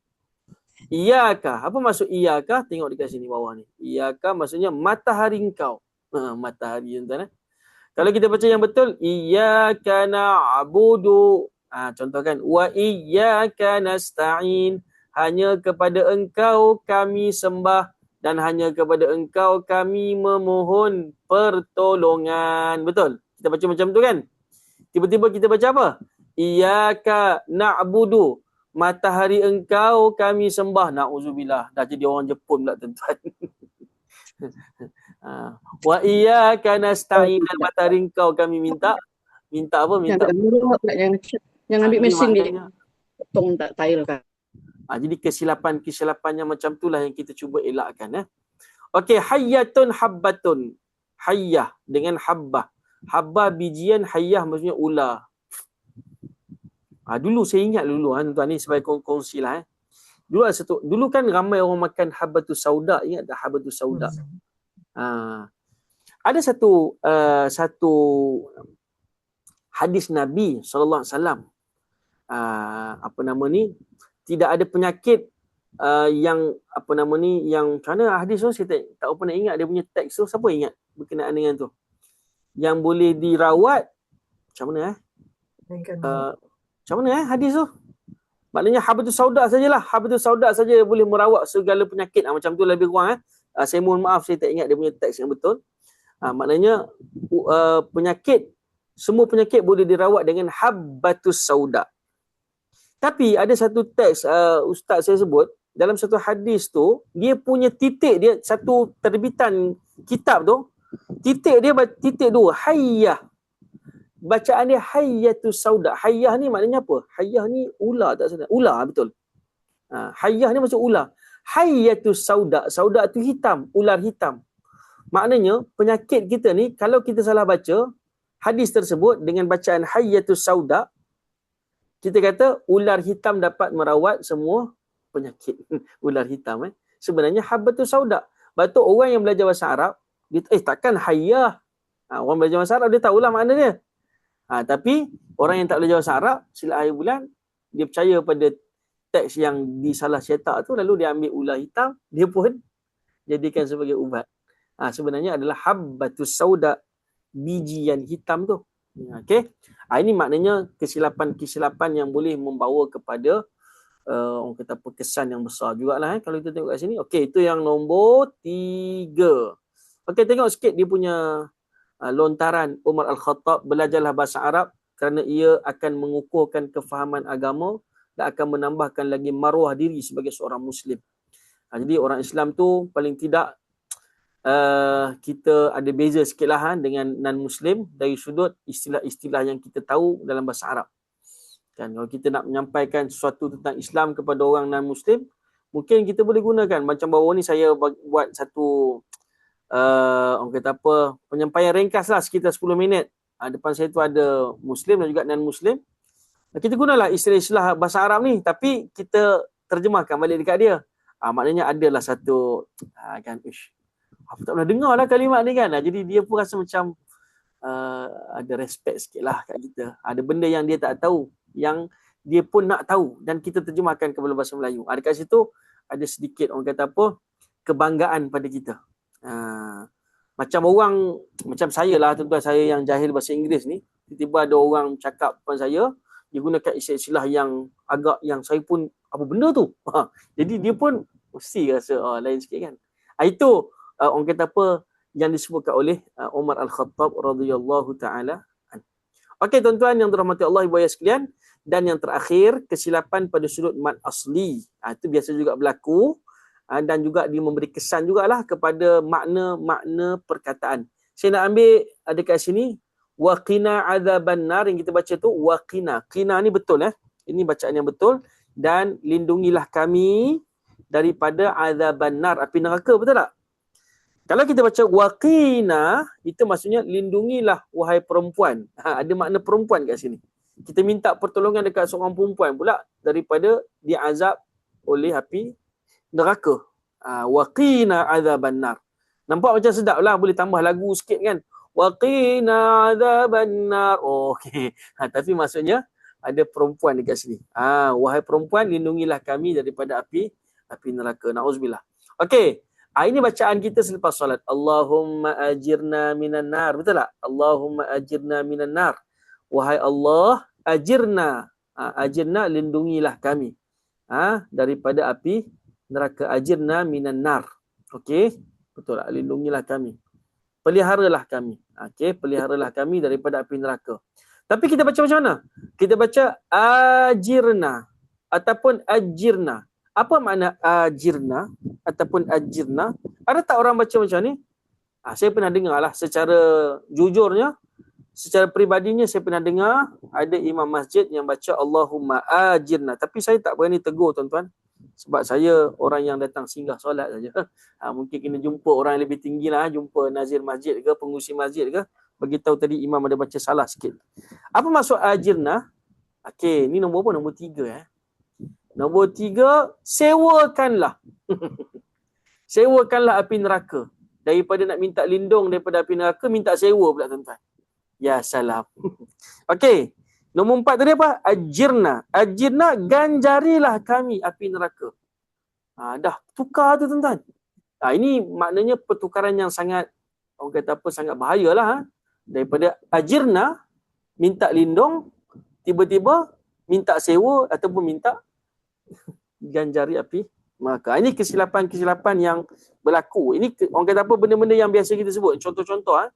Iyyaka. Apa maksud iyyaka? Tengok dekat sini bawah ni. Iyyaka maksudnya matahari engkau. Matahari tuan-tuan. Kalau kita baca yang betul, iyyaka na'budu. Contoh kan, wa iyyaka nasta'in. Hanya kepada engkau kami sembah dan hanya kepada engkau kami memohon pertolongan. Betul? Kita baca macam tu kan? Tiba-tiba kita baca apa? Iyyaka na'budu. Matahari engkau kami sembah. Na'udzubillah. Dah jadi orang Jepun pula tuan-tuan. Wa iyyaka nasta'in. Dan matahari engkau kami minta. Minta apa? Minta. Yang ambil mesin dia. Potong tak tile kan. Jadi kesilapan yang macam itulah yang kita cuba elakkan. Okey, hayyatun habbatun. Hayyah dengan habbah. Habbah bijian, hayyah maksudnya ular. Dulu saya ingat tuan-tuan ni sebagai kongsi lah. Dulu kan ramai orang makan habbatus sauda. Ingat tak habbatus sauda? Ada satu hadis Nabi SAW. Tidak ada penyakit yang yang macam mana hadis tu saya tak pernah ingat dia punya teks tu. Siapa ingat berkenaan dengan tu? Yang boleh dirawat macam mana macam mana hadis tu? Maknanya habbatus sauda sajalah. Habbatus sauda saja boleh merawat segala penyakit. Macam tu lebih kurang. Saya mohon maaf saya tak ingat dia punya teks yang betul. Maknanya semua penyakit boleh dirawat dengan habbatus sauda. Tapi ada satu teks ustaz saya sebut, dalam satu hadis tu, dia punya titik dia, satu terbitan kitab tu, titik dua, hayyah. Bacaan dia hayyatus sauda. Hayyah ni maknanya apa? Hayyah ni ular tak salah. Ular betul. Hayyah ni maksud ular. Hayyatus sauda. Sauda tu hitam, ular hitam. Maknanya penyakit kita ni kalau kita salah baca hadis tersebut dengan bacaan hayyatus sauda, kita kata ular hitam dapat merawat semua penyakit. Ular hitam sebenarnya habbatus sauda. Sebab tu orang yang belajar bahasa Arab, dia takkan hayyah. Orang belajar bahasa Arab dia tahulah makna dia. Tapi orang yang tak belajar bahasa Arab, silap akhir bulan, dia percaya pada teks yang disalah cetak tu, lalu dia ambil ular hitam, dia pun jadikan sebagai ubat. Sebenarnya adalah habbatus sauda, biji yang hitam tu. Okey. Ini maknanya kesilapan yang boleh membawa kepada orang kata kesan yang besar jugalah kalau kita tengok kat sini. Okey, itu yang nombor 3. Okey, tengok sikit dia punya lontaran Umar Al-Khattab, belajarlah bahasa Arab kerana ia akan mengukuhkan kefahaman agama dan akan menambahkan lagi maruah diri sebagai seorang Muslim. Jadi orang Islam tu paling tidak kita ada beza sikit lah dengan non-Muslim dari sudut istilah-istilah yang kita tahu dalam bahasa Arab. Kan, kalau kita nak menyampaikan sesuatu tentang Islam kepada orang non-Muslim, mungkin kita boleh gunakan. Macam bawah ni saya buat satu orang kata apa, penyampaian ringkas lah sekitar 10 minit. Depan saya tu ada Muslim dan juga non-Muslim. Kita gunalah istilah-istilah bahasa Arab ni, tapi kita terjemahkan balik dekat dia. Maknanya adalah satu kan, aku tak pernah dengar lah kalimat ni kan. Jadi dia pun rasa macam ada respect sikit lah kat kita. Ada benda yang dia tak tahu, yang dia pun nak tahu, dan kita terjemahkan kepada bahasa Melayu. Dekat situ ada sedikit orang kata apa, kebanggaan pada kita. Macam orang, macam saya lah tuan-tuan, saya yang jahil bahasa Inggeris ni, tiba-tiba ada orang cakap depan saya, dia gunakan istilah yang agak, yang saya pun apa benda tu. Jadi dia pun mesti rasa lain sikit kan. Itu orang kata apa yang disebutkan oleh Umar Al-Khattab radhiyallahu taala. Okey tuan-tuan yang dirahmati Allah ibu ayah sekalian, dan yang terakhir kesilapan pada sudut mad asli. Itu biasa juga berlaku, dan juga dia memberi kesan jugalah kepada makna-makna perkataan. Saya nak ambil dekat sini waqina adzaban nar, yang kita baca tu waqina. Qina ni betul ini bacaan yang betul. Dan lindungilah kami daripada azaban nar, api neraka, betul tak? Kalau kita baca waqina, itu maksudnya lindungilah wahai perempuan. Ada makna perempuan kat sini. Kita minta pertolongan dekat seorang perempuan pula daripada diazab oleh api neraka. Waqina azaban nar. Nampak macam sedap lah, boleh tambah lagu sikit kan. Waqina azaban nar. Okey. Tapi maksudnya ada perempuan dekat sini. Wahai perempuan, lindungilah kami daripada api neraka. Nauzubillah. Okey. Ini bacaan kita selepas solat. Allahumma ajirna minan nar. Betul tak? Allahumma ajirna minan nar. Wahai Allah, ajirna. Ajirna, lindungilah kami. Daripada api neraka. Ajirna minan nar. Okey. Betul tak? Lindungilah kami. Peliharalah kami. Okey. Peliharalah kami daripada api neraka. Tapi kita baca macam mana? Kita baca ajirna ataupun ajirna. Apa makna ajirna ataupun ajirna? Ada tak orang baca macam ni? Saya pernah dengar lah, secara jujurnya, secara peribadinya saya pernah dengar ada imam masjid yang baca Allahumma ajirna. Tapi saya tak berani tegur tuan-tuan. Sebab saya orang yang datang singgah solat saja. Mungkin kena jumpa orang yang lebih tinggi lah. Jumpa nazir masjid ke, pengurusi masjid ke. Beritahu tadi imam ada baca salah sikit. Apa maksud ajirna? Okey, ni nombor apa? Nombor 3 Nombor 3, sewakanlah. Sewakanlah api neraka. Daripada nak minta lindung daripada api neraka, minta sewa pula tuan-tuan. Ya salam. Okey. Nombor 4 tadi apa? Ajirna. Ajirna, ganjarilah kami api neraka. Dah tukar tu tuan-tuan. Ini maknanya pertukaran yang sangat, orang kata apa, sangat bahayalah. Daripada ajirna, minta lindung, tiba-tiba minta sewa ataupun minta ganjari api neraka. Ini kesilapan-kesilapan yang berlaku. Ini orang kata apa, benda-benda yang biasa kita sebut. Contoh-contoh.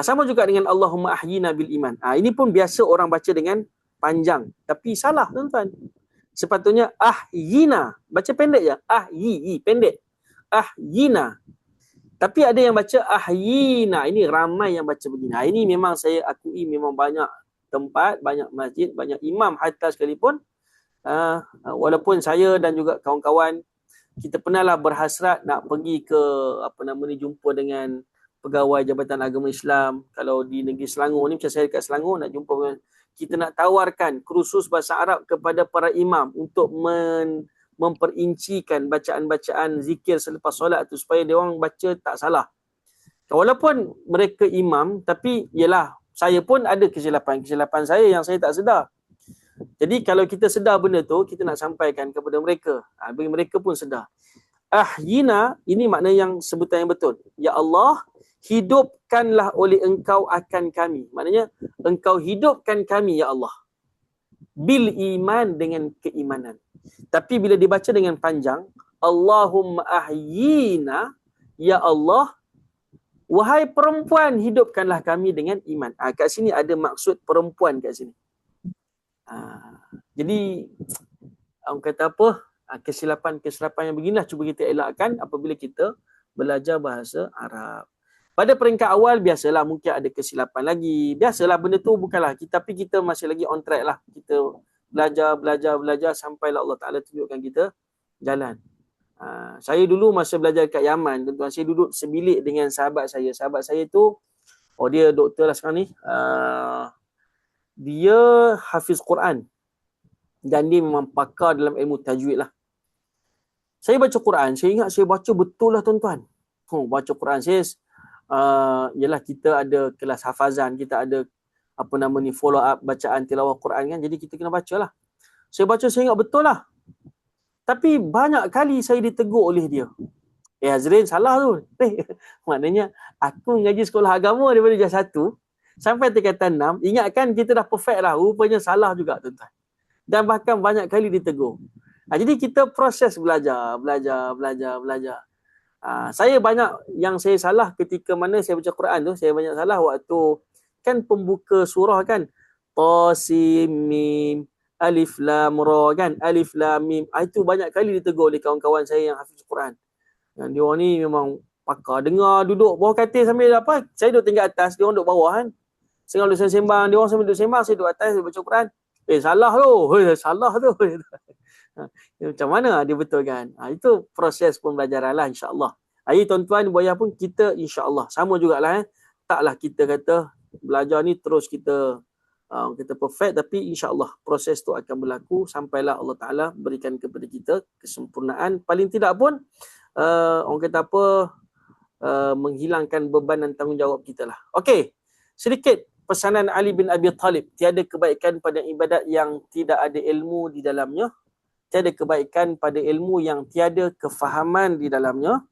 Sama juga dengan Allahumma ahyina bil iman. Ini pun biasa orang baca dengan panjang. Tapi salah tuan-tuan. Sepatutnya ahyina. Baca pendek je. Ahyi, pendek. Ahyina. Tapi ada yang baca ahyina. Ini ramai yang baca begini. Ini memang saya akui, memang banyak tempat, banyak masjid, banyak imam hatta sekalipun. Walaupun saya dan juga kawan-kawan, kita pernahlah berhasrat nak pergi ke jumpa dengan pegawai Jabatan Agama Islam. Kalau di negeri Selangor ni, macam saya dekat Selangor, nak jumpa dengan, kita nak tawarkan kursus bahasa Arab kepada para imam untuk memperincikan bacaan-bacaan zikir selepas solat tu supaya dia orang baca tak salah. Walaupun mereka imam, tapi yalah, saya pun ada kesilapan saya yang saya tak sedar. Jadi kalau kita sedar benda tu, kita nak sampaikan kepada mereka. Bagi mereka pun sedar. Ahyina, ini makna yang sebutan yang betul. Ya Allah, hidupkanlah oleh engkau akan kami. Maknanya, engkau hidupkan kami, ya Allah. Bil iman, dengan keimanan. Tapi bila dibaca dengan panjang, Allahumma ahyina, ya Allah, wahai perempuan, hidupkanlah kami dengan iman. Kat sini ada maksud perempuan kat sini. Jadi, orang kata apa, kesilapan yang beginilah cuba kita elakkan apabila kita belajar bahasa Arab. Pada peringkat awal biasalah mungkin ada kesilapan lagi. Biasalah benda tu bukanlah tapi kita masih lagi on track lah. Kita belajar sampailah Allah Ta'ala tunjukkan kita jalan. Saya dulu masa belajar kat Yaman, tuan-tuan, saya duduk sebilik dengan sahabat saya. Sahabat saya tu, dia doktor lah sekarang ni. Dia hafiz Quran. Dan dia memang pakar dalam ilmu tajwid lah. Saya baca Quran, saya ingat saya baca betul lah tuan-tuan. Baca Quran, saya yalah kita ada kelas hafazan, kita ada follow up bacaan tilawah Quran kan, jadi kita kena baca lah. Saya baca, saya ingat betul lah. Tapi banyak kali saya ditegur oleh dia. Azrin, salah tu. Maknanya aku mengaji sekolah agama daripada darjah 1 sampai tingkatan 6, ingatkan kita dah perfect lah, rupanya salah juga tuan-tuan. Dan bahkan banyak kali ditegur. Jadi kita proses belajar. Saya banyak yang saya salah ketika mana saya baca Quran tu, saya banyak salah waktu kan pembuka surah kan. Ta, Sin, Mim, Alif, Lam, Ra kan. Alif, Lam, Mim. Itu banyak kali ditegur oleh kawan-kawan saya yang hafiz Quran. Dan dia orang ni memang pakar. Dengar duduk bawah katil sambil apa. Saya duduk tingkat atas, dia orang duduk bawah kan. Saya duduk sembang, dia orang sambil duduk sembang, saya duduk atas, saya baca Quran. Salah tu. Salah tu. Macam mana dia betulkan? Itu proses pembelajaran lah insya-Allah. Jadi tuan-tuan buaya pun kita insya-Allah sama jugalah taklah kita kata belajar ni terus kita perfect, tapi insya-Allah proses tu akan berlaku sampailah Allah Taala berikan kepada kita kesempurnaan, paling tidak pun orang kata menghilangkan beban dan tanggungjawab kita lah. Okey. Sedikit pesanan Ali bin Abi Talib, tiada kebaikan pada ibadat yang tidak ada ilmu di dalamnya. Tiada kebaikan pada ilmu yang tiada kefahaman di dalamnya.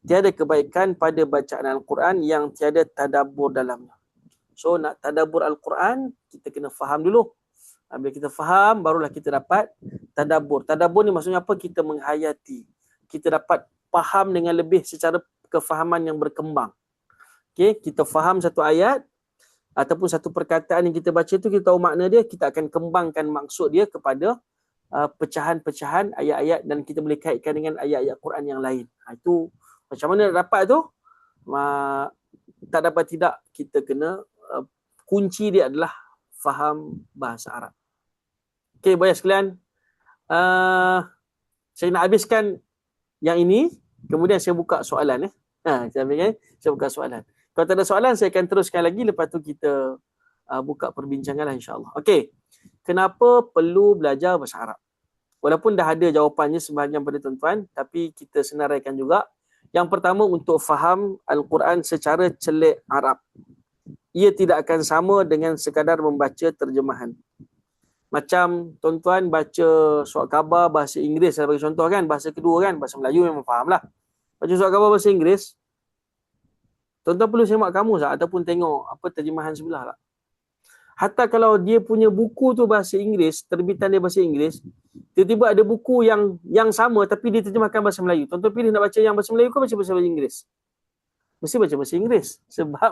Tiada kebaikan pada bacaan Al-Quran yang tiada tadabbur dalamnya. So nak tadabbur Al-Quran, kita kena faham dulu. Bila kita faham, barulah kita dapat tadabbur. Tadabbur ni maksudnya apa? Kita menghayati. Kita dapat faham dengan lebih secara kefahaman yang berkembang. Okay? Kita faham satu ayat ataupun satu perkataan yang kita baca tu, kita tahu makna dia, kita akan kembangkan maksud dia kepada pecahan-pecahan ayat-ayat dan kita boleh kaitkan dengan ayat-ayat Quran yang lain. Itu macam mana dapat tu? Tak dapat tidak, kita kena kunci dia adalah faham bahasa Arab. Okey, boya sekalian. Saya nak habiskan yang ini, kemudian saya buka soalan. Saya buka soalan. Kalau tak ada soalan, saya akan teruskan lagi. Lepas tu kita buka perbincangan lah insyaAllah. Okey. Kenapa perlu belajar bahasa Arab? Walaupun dah ada jawapannya sebahagian pada tuan-tuan, tapi kita senaraikan juga. Yang pertama, untuk faham Al-Quran secara celik Arab. Ia tidak akan sama dengan sekadar membaca terjemahan. Macam tuan-tuan baca surat khabar bahasa Inggeris, saya bagi contoh kan, bahasa kedua kan, bahasa Melayu memang faham lah. Baca surat khabar bahasa Inggeris, tuan-tuan perlu semak kamus tak? Ataupun tengok apa terjemahan sebelah tak? Hatta kalau dia punya buku tu bahasa Inggeris, terbitan dia bahasa Inggeris, tiba-tiba ada buku yang sama tapi dia terjemahkan bahasa Melayu. Tuan-tuan pilih nak baca yang bahasa Melayu ke baca bahasa Inggeris? Mesti baca bahasa Inggeris. Sebab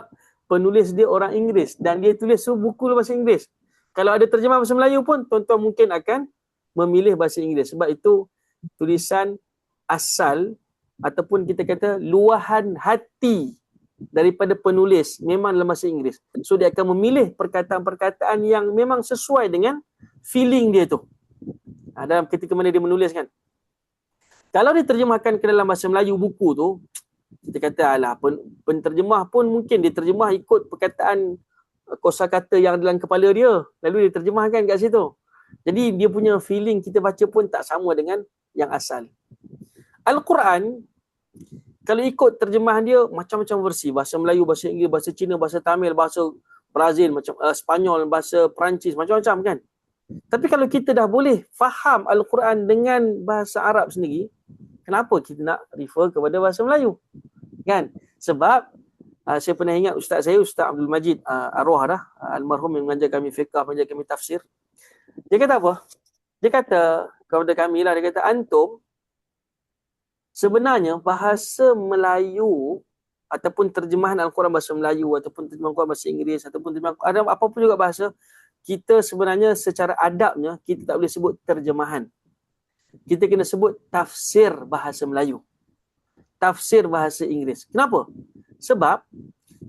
penulis dia orang Inggeris dan dia tulis buku bahasa Inggeris. Kalau ada terjemah bahasa Melayu pun, tuan-tuan mungkin akan memilih bahasa Inggeris. Sebab itu tulisan asal ataupun kita kata luahan hati daripada penulis memang dalam bahasa Inggeris. So dia akan memilih perkataan-perkataan yang memang sesuai dengan feeling dia tu. Dalam ketika mana dia menulis kan. Kalau diterjemahkan ke dalam bahasa Melayu buku tu, kita kata penterjemah pun mungkin dia terjemah ikut perkataan kosakata yang dalam kepala dia, lalu dia terjemahkan kat situ. Jadi dia punya feeling kita baca pun tak sama dengan yang asal. Al-Quran kalau ikut terjemahan dia macam-macam versi, bahasa Melayu, bahasa Inggeris, bahasa Cina, bahasa Tamil, bahasa Brazil, macam Spanyol, bahasa Perancis, macam-macam kan. Tapi kalau kita dah boleh faham Al-Quran dengan bahasa Arab sendiri, kenapa kita nak refer kepada bahasa Melayu? Kan? Sebab saya pernah ingat Ustaz saya, Ustaz Abdul Majid arwah dah, almarhum yang mengajar kami fiqah, mengajar kami tafsir. Dia kata apa? Dia kata kepada kami lah, dia kata antum sebenarnya bahasa Melayu ataupun terjemahan Al-Quran bahasa Melayu ataupun terjemahan Al-Quran bahasa Inggeris ataupun terjemahan apapun juga bahasa, kita sebenarnya secara adabnya kita tak boleh sebut terjemahan. kita kena sebut tafsir bahasa Melayu. Tafsir bahasa Inggeris. Kenapa? Sebab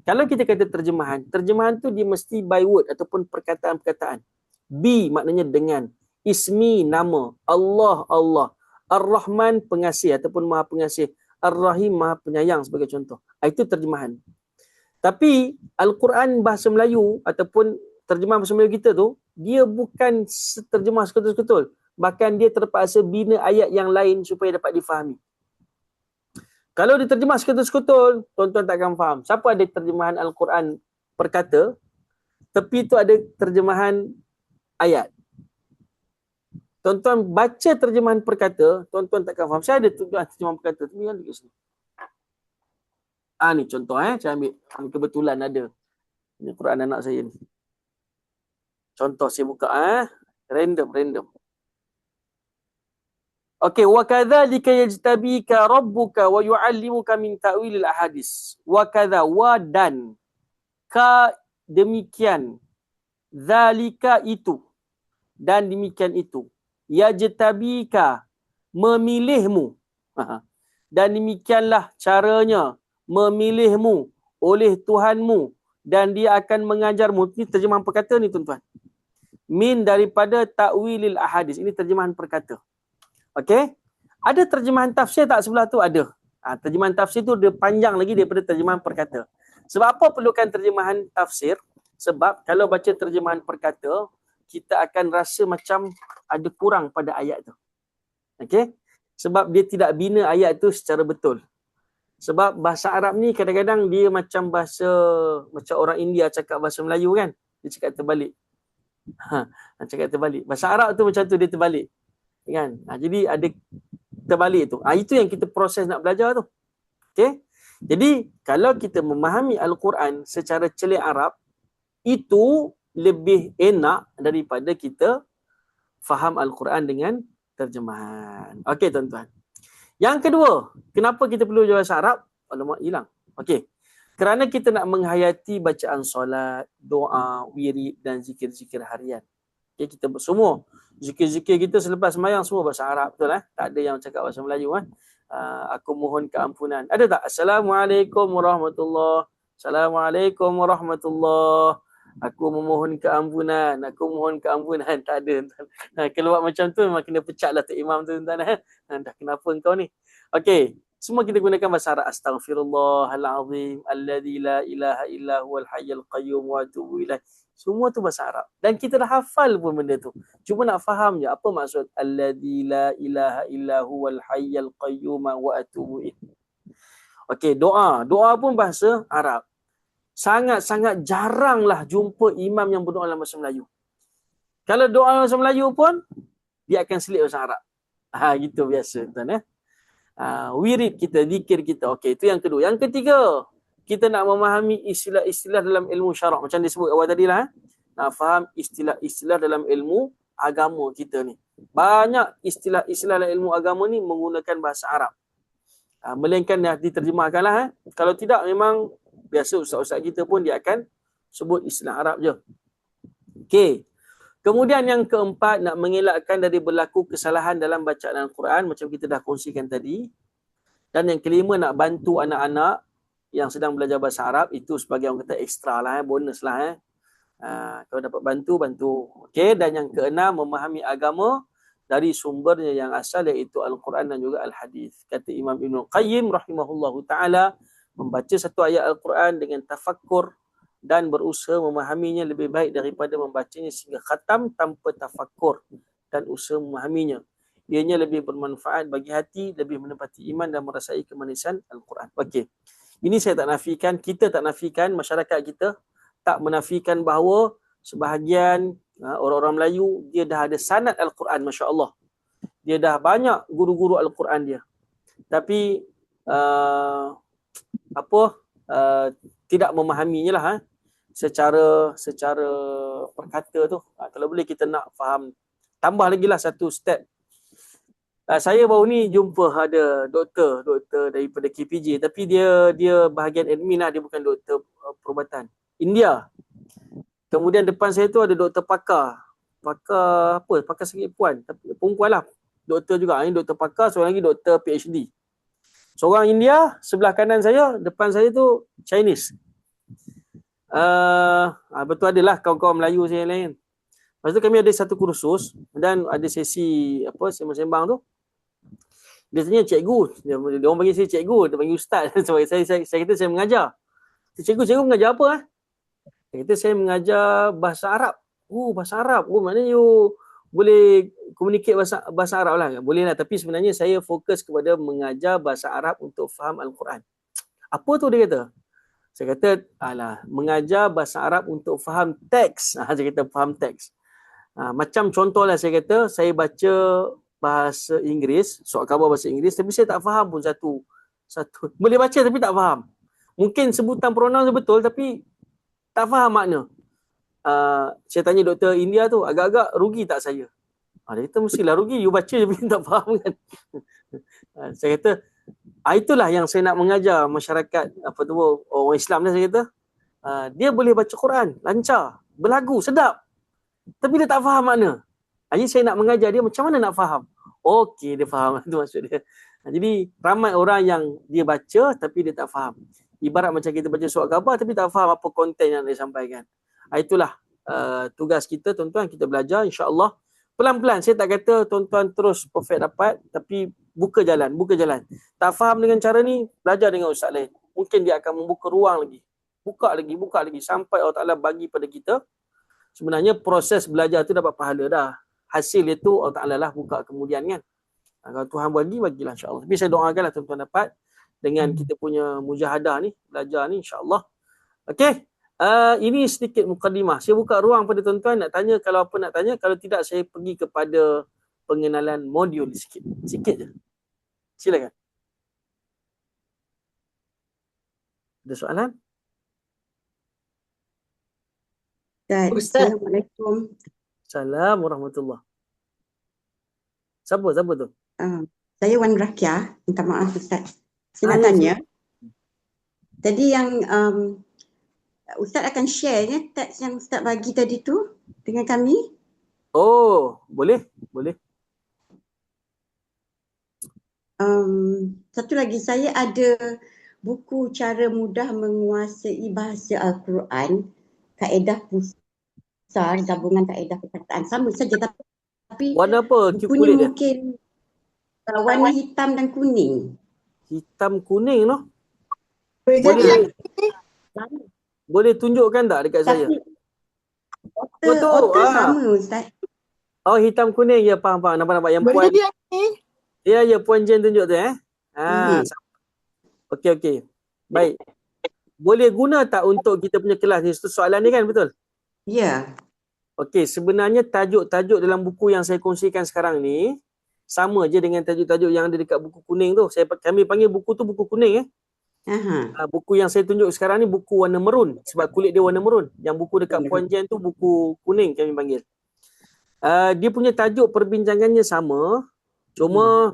kalau kita kata terjemahan tu dia mesti by word ataupun perkataan-perkataan. Bi maknanya dengan. Ismi nama. Allah Allah. Ar-Rahman pengasih ataupun maha pengasih. Ar-Rahim maha penyayang sebagai contoh. Itu terjemahan. Tapi Al-Quran bahasa Melayu ataupun terjemahan bahasa Melayu kita tu, dia bukan terjemah seketul-seketul. Bahkan dia terpaksa bina ayat yang lain supaya dapat difahami. Kalau diterjemah sekutul-sekutul, tuan-tuan takkan faham. Siapa ada terjemahan Al-Quran perkata, tepi tu ada terjemahan ayat. Tuan-tuan baca terjemahan perkata, tuan-tuan takkan faham. Saya ada terjemahan perkata. Tu yang dekat sini. Ni contoh saya ambil. Ni kebetulan ada. Ini Quran anak saya ni. Contoh saya buka random. Okey, wa kadzalika yajtabika rabbuka wa yu'allimuka min ta'wilil ahadis. Wa kadza wa dan ka demikian. Zalika itu. Dan demikian itu. Yajtabika memilihmu. Dan demikianlah caranya memilihmu oleh Tuhanmu dan dia akan mengajarmu. Ini terjemahan perkata ni tuan-tuan. Min daripada ta'wilil ahadis. Ini terjemahan perkata. Okey? Ada terjemahan tafsir tak sebelah tu? Ada. Terjemahan tafsir tu dia panjang lagi daripada terjemahan perkata. Sebab apa perlukan terjemahan tafsir? Sebab kalau baca terjemahan perkata, kita akan rasa macam ada kurang pada ayat tu. Okey? Sebab dia tidak bina ayat tu secara betul. Sebab bahasa Arab ni kadang-kadang dia macam macam orang India cakap bahasa Melayu kan? Dia cakap terbalik. Cakap terbalik. Bahasa Arab tu macam tu, dia terbalik. Kan? Jadi ada terbalik tu. Itu yang kita proses nak belajar tu. Okey? Jadi kalau kita memahami Al-Quran secara celik Arab, itu lebih enak daripada kita faham Al-Quran dengan terjemahan. Okey tuan-tuan. Yang kedua, kenapa kita perlu bahasa Arab? Alamak hilang. Okey. Kerana kita nak menghayati bacaan solat, doa, wirid dan zikir-zikir harian. Okay, kita semua zikir-zikir kita selepas sembahyang semua bahasa Arab, betul tak ada yang cakap bahasa Melayu aku mohon keampunan. Ada tak? Assalamualaikum warahmatullahi. Assalamualaikum warahmatullahi. Aku memohon keampunan. Aku mohon keampunan. Tak ada. Keluar macam tu memang kena pecat lah Tok Imam tu tuan. Dah kenapa engkau ni? Okey. Semua kita gunakan bahasa Arab. Astaghfirullahalazim alladzi la ilaha illa huwal hayyul qayyum wa atubu ilaih. Semua tu bahasa Arab. Dan kita dah hafal pun benda tu. Cuma nak faham je apa maksud alladzi la ilaha illa huwal hayyul qayyum wa atubu ilaih. Okey, doa. Doa pun bahasa Arab. Sangat-sangat jaranglah jumpa imam yang berdoa dalam bahasa Melayu. Kalau doa dalam bahasa Melayu pun, dia akan selit bahasa Arab. Gitu biasa tuan wirid kita, zikir kita. Okey, itu yang kedua. Yang ketiga, kita nak memahami istilah-istilah dalam ilmu syarak. Macam disebut awal tadi lah. Nak faham istilah-istilah dalam ilmu agama kita ni. Banyak istilah-istilah dalam ilmu agama ni menggunakan bahasa Arab. Melainkan dah diterjemahkan lah. Kalau tidak, memang biasa ustaz-ustaz kita pun dia akan sebut istilah Arab je. Okey. Kemudian yang keempat, nak mengelakkan dari berlaku kesalahan dalam bacaan Al-Quran, macam kita dah kongsikan tadi. Dan yang kelima, nak bantu anak-anak yang sedang belajar bahasa Arab, itu sebagai orang kata ekstra lah, bonus lah. Kalau dapat bantu. Okey. Dan yang keenam, memahami agama dari sumbernya yang asal, iaitu Al-Quran dan juga Al-Hadis. Kata Imam Ibn Qayyim rahimahullahu ta'ala, membaca satu ayat Al-Quran dengan tafakkur dan berusaha memahaminya lebih baik daripada membacanya sehingga khatam tanpa tafakkur dan usaha memahaminya. Ianya lebih bermanfaat bagi hati, lebih menepati iman dan merasai kemanisan Al-Quran. Okey. Ini saya tak nafikan, kita tak nafikan, masyarakat kita tak menafikan bahawa sebahagian orang-orang Melayu dia dah ada sanad Al-Quran, masya-Allah. Dia dah banyak guru-guru Al-Quran dia. Tapi tidak memahaminya lah secara perkata tu. Kalau boleh kita nak faham, tambah lagi lah satu step. Saya baru ni jumpa ada doktor daripada KPJ, tapi dia bahagian admin lah, dia bukan doktor perubatan. India. Kemudian depan saya tu ada doktor pakar sakit puan, perempuan lah. doktor juga. Ini doktor pakar, seorang lagi doktor PhD. Seorang India, sebelah kanan saya, depan saya tu Chinese. Betul adalah kawan-kawan Melayu saya yang lain. Lepas tu kami ada satu kursus dan ada sesi sembang-sembang tu. Dia tanya cikgu, dia orang panggil saya cikgu, dia panggil ustaz. Sebab saya kata saya mengajar. Cikgu mengajar apa? Dia kata saya mengajar bahasa Arab. Bahasa Arab. Maknanya you boleh communicate bahasa Arab lah. Boleh lah. Tapi sebenarnya saya fokus kepada mengajar bahasa Arab untuk faham Al-Quran. Apa tu dia kata? Saya kata, mengajar bahasa Arab untuk faham teks. Saya kata faham teks. Macam contoh lah saya kata, saya baca bahasa Inggeris, surat khabar bahasa Inggeris, tapi saya tak faham pun satu. Boleh baca tapi tak faham. Mungkin sebutan pronoun tu betul tapi tak faham makna. Saya tanya doktor India tu, agak-agak rugi tak saya? Dia kata mestilah rugi, you baca tapi tak faham kan. Saya kata, itulah yang saya nak mengajar masyarakat orang Islam ni. Saya kata, dia boleh baca Quran, lancar, berlagu, sedap. Tapi dia tak faham makna. Jadi saya nak mengajar dia macam mana nak faham. Okey, dia faham. Itu maksud dia. Jadi ramai orang yang dia baca tapi dia tak faham. Ibarat macam kita baca surat khabar tapi tak faham apa konten yang dia sampaikan. Itulah tugas kita tuan-tuan, kita belajar insya-Allah. Pelan-pelan, saya tak kata tuan-tuan terus perfect dapat, tapi buka jalan. Tak faham dengan cara ni, belajar dengan ustaz lain. Mungkin dia akan membuka ruang lagi. Buka lagi sampai Allah Ta'ala bagi pada kita. Sebenarnya proses belajar tu dapat pahala dah. Hasil itu Allah Ta'ala lah buka kemudian kan. Kalau Tuhan bagilah insya-Allah. Tapi saya doakanlah tuan-tuan dapat dengan kita punya mujahadah ni, belajar ni insya-Allah. Okey. Ini sedikit mukadimah. Saya buka ruang pada tuan-tuan nak tanya kalau apa nak tanya. Kalau tidak saya pergi kepada pengenalan modul sikit. Sikit je. Silakan. Ada soalan? Ustaz. Assalamualaikum. Assalamualaikum warahmatullahi. Siapa tu? Saya Wan Rakia. Minta maaf Ustaz. Saya nak tanya. Tadi yang Ustaz akan share teks yang Ustaz bagi tadi tu dengan kami? Oh, boleh. Satu lagi, saya ada buku Cara Mudah Menguasai Bahasa Al-Quran, Kaedah Pusar, Gabungan Kaedah Perkataan. Sama saja tapi warna apa bukunya kulit dia? mungkin warna hitam dan kuning. Hitam kuning noh. Sama. Boleh tunjukkan tak dekat saya? Author sama Ustaz. Oh, hitam kuning. Ya, faham. Nampak yang puan. Ya, puan Jen tunjuk tu Okey. Baik. Boleh guna tak untuk kita punya kelas ni? Soalan ni kan, betul? Ya. Okey, sebenarnya tajuk-tajuk dalam buku yang saya kongsikan sekarang ni sama je dengan tajuk-tajuk yang ada dekat buku kuning tu. Kami panggil buku tu buku kuning buku yang saya tunjuk sekarang ni buku warna merun sebab kulit dia warna merun. Yang buku dekat Puan Jen tu buku kuning kami panggil. Dia punya tajuk perbincangannya sama, cuma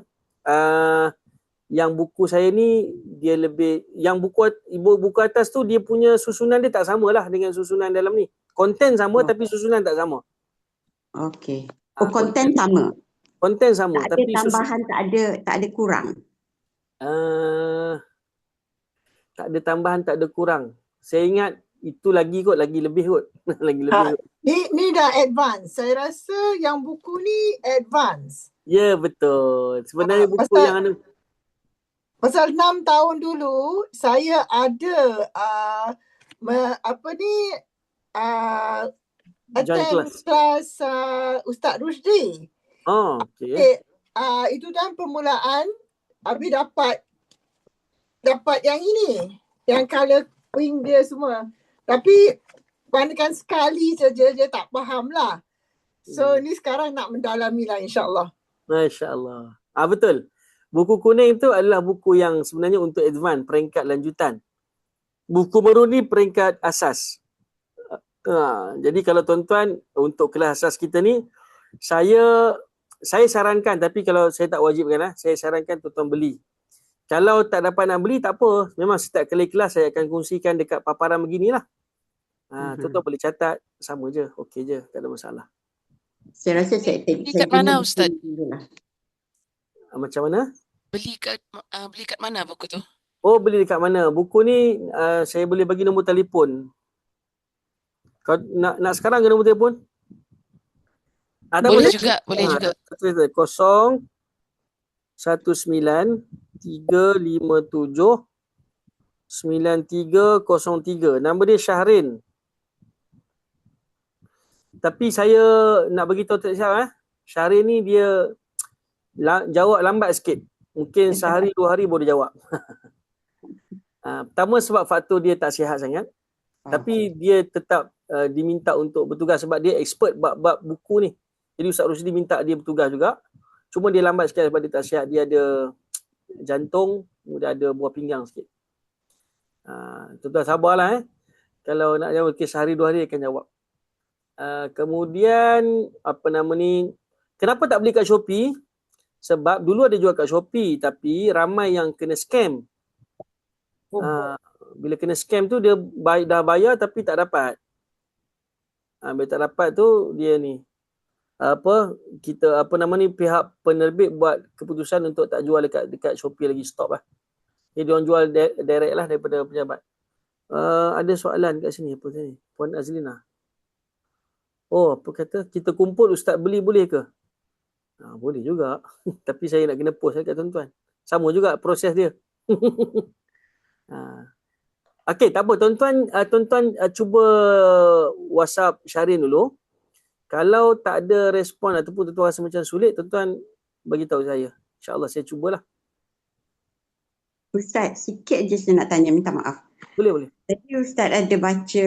yang buku saya ni dia lebih, yang buku atas tu dia punya susunan dia tak samalah dengan susunan dalam ni. Konten sama tapi susunan tak sama. Okey. Konten sama. Konten sama tak tapi ada tambahan, tak ada kurang. Tak ada tambahan, tak ada kurang. Saya ingat itu lagi lebih kot. lagi lebih kot. Ni dah advance. Saya rasa yang buku ni advance. Ya, betul. Sebenarnya buku yang anu. Pasal 6 tahun dulu saya ada attend kelas Ustaz Rusdi. Oh, okey. Itu dan permulaan habis dapat yang ini, yang colour wing dia semua. Tapi bandingkan sekali saja dia tak faham lah. So ni sekarang nak mendalami lah insya-Allah. Masya-Allah. Betul. Buku kuning tu adalah buku yang sebenarnya untuk advance, peringkat lanjutan. Buku merun ni peringkat asas. Jadi kalau tuan-tuan untuk kelas asas kita ni, saya sarankan, tapi kalau saya tak wajibkan saya sarankan tuan-tuan beli. Kalau tak dapat nak beli, tak apa. Memang setiap kali kelas saya akan kongsikan dekat paparan beginilah. Tuan-tuan boleh catat, sama je. Okey je, tak ada masalah. Saya rasa saya kat mana Ustaz? Macam mana? Beli kat mana buku tu? Oh, beli dekat mana? Buku ni saya boleh bagi nombor telefon. Kau nak sekarang ke nombor telefon? Boleh juga, boleh juga. 019 357 9303. Nama dia Syahrin. Tapi saya nak bagi tahu tak siap Syahrin ni dia jawab lambat sikit. Mungkin sehari 2 hari baru dia jawab. Pertama sebab faktor dia tak sihat sangat. Tapi dia tetap diminta untuk bertugas sebab dia expert bab buku ni. Jadi Ustaz Rusdi minta dia bertugas juga. Cuma dia lambat sikit sebab dia tak sihat. Dia ada jantung, kemudian ada buah pinggang sikit. Tuan-tuan sabarlah Kalau nak jawab, sehari 2 hari akan jawab. Kemudian kenapa tak beli kat Shopee? Sebab dulu ada jual kat Shopee tapi ramai yang kena scam. Bila kena scam tu dia dah bayar tapi tak dapat. Bila tak dapat tu dia ni pihak penerbit buat keputusan untuk tak jual dekat Shopee lagi, stop lah. Jadi diorang jual direct lah daripada pejabat. Ada soalan kat sini apa tadi? Puan Azlina. Oh, apa kata kita kumpul ustaz beli boleh ke? Boleh juga. Tapi saya nak kena post kat tuan-tuan. Sama juga proses dia. Okey, tak apa tuan-tuan cuba WhatsApp Syahrin dulu. Kalau tak ada respon ataupun tuan-tuan rasa macam sulit, tuan-tuan bagi tahu saya. InsyaAllah saya cubalah. Ustaz, sikit je saya nak tanya, minta maaf. Boleh. Tadi Ustaz ada baca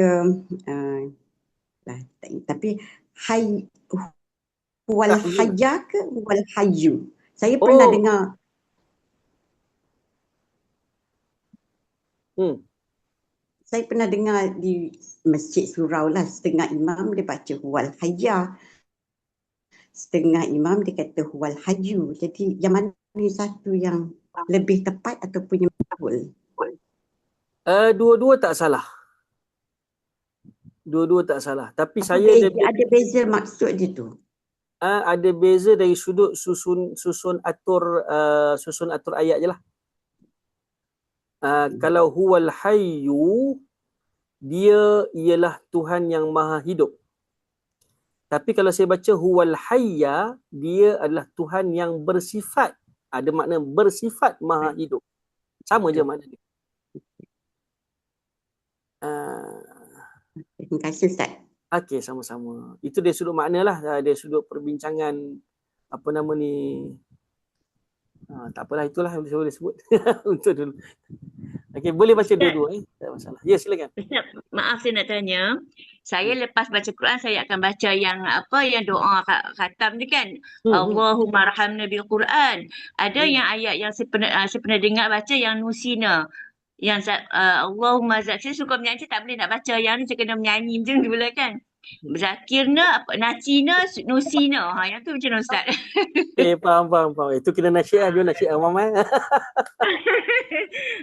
tapi huwal hayya ke huwal hayyu? Saya pernah dengar. Saya pernah dengar di Masjid Surau lah, setengah imam dia baca huwal hayya. Setengah imam dia kata huwal hayyu. Jadi yang mana satu yang lebih tepat ataupun yang betul? Dua-dua tak salah. Dua-dua tak salah. Tapi saya ada beza maksud dia tu. Ada beza dari sudut susun atur ayat je lah. Kalau huwal hayyu, dia ialah Tuhan yang maha hidup. Tapi kalau saya baca huwal hayya, dia adalah Tuhan yang bersifat. Ada makna bersifat maha hidup. Sama je makna dia. Terima kasih Ustaz. Okey, sama-sama. Itu dari sudut makna lah. Dari sudut perbincangan tak apalah, itulah yang saya boleh sebut. Untuk dulu. Okey, boleh baca dua-dua. Tak masalah. Ya, silakan. Ustaz, maaf saya nak tanya. Saya lepas baca Quran, saya akan baca yang doa khatam ni kan. Allahumma arhamna bil Quran. Ada yang ayat yang saya pernah dengar baca yang nusina. Yang Allahumma zakir, suka menyanyi, tak boleh nak baca. Yang ni saya kena menyanyi macam tu pula kan. Zakirna, nacina, nusina. Yang tu macam mana Ustaz? Faham. Itu kena nasihat, dia nasihat Mama.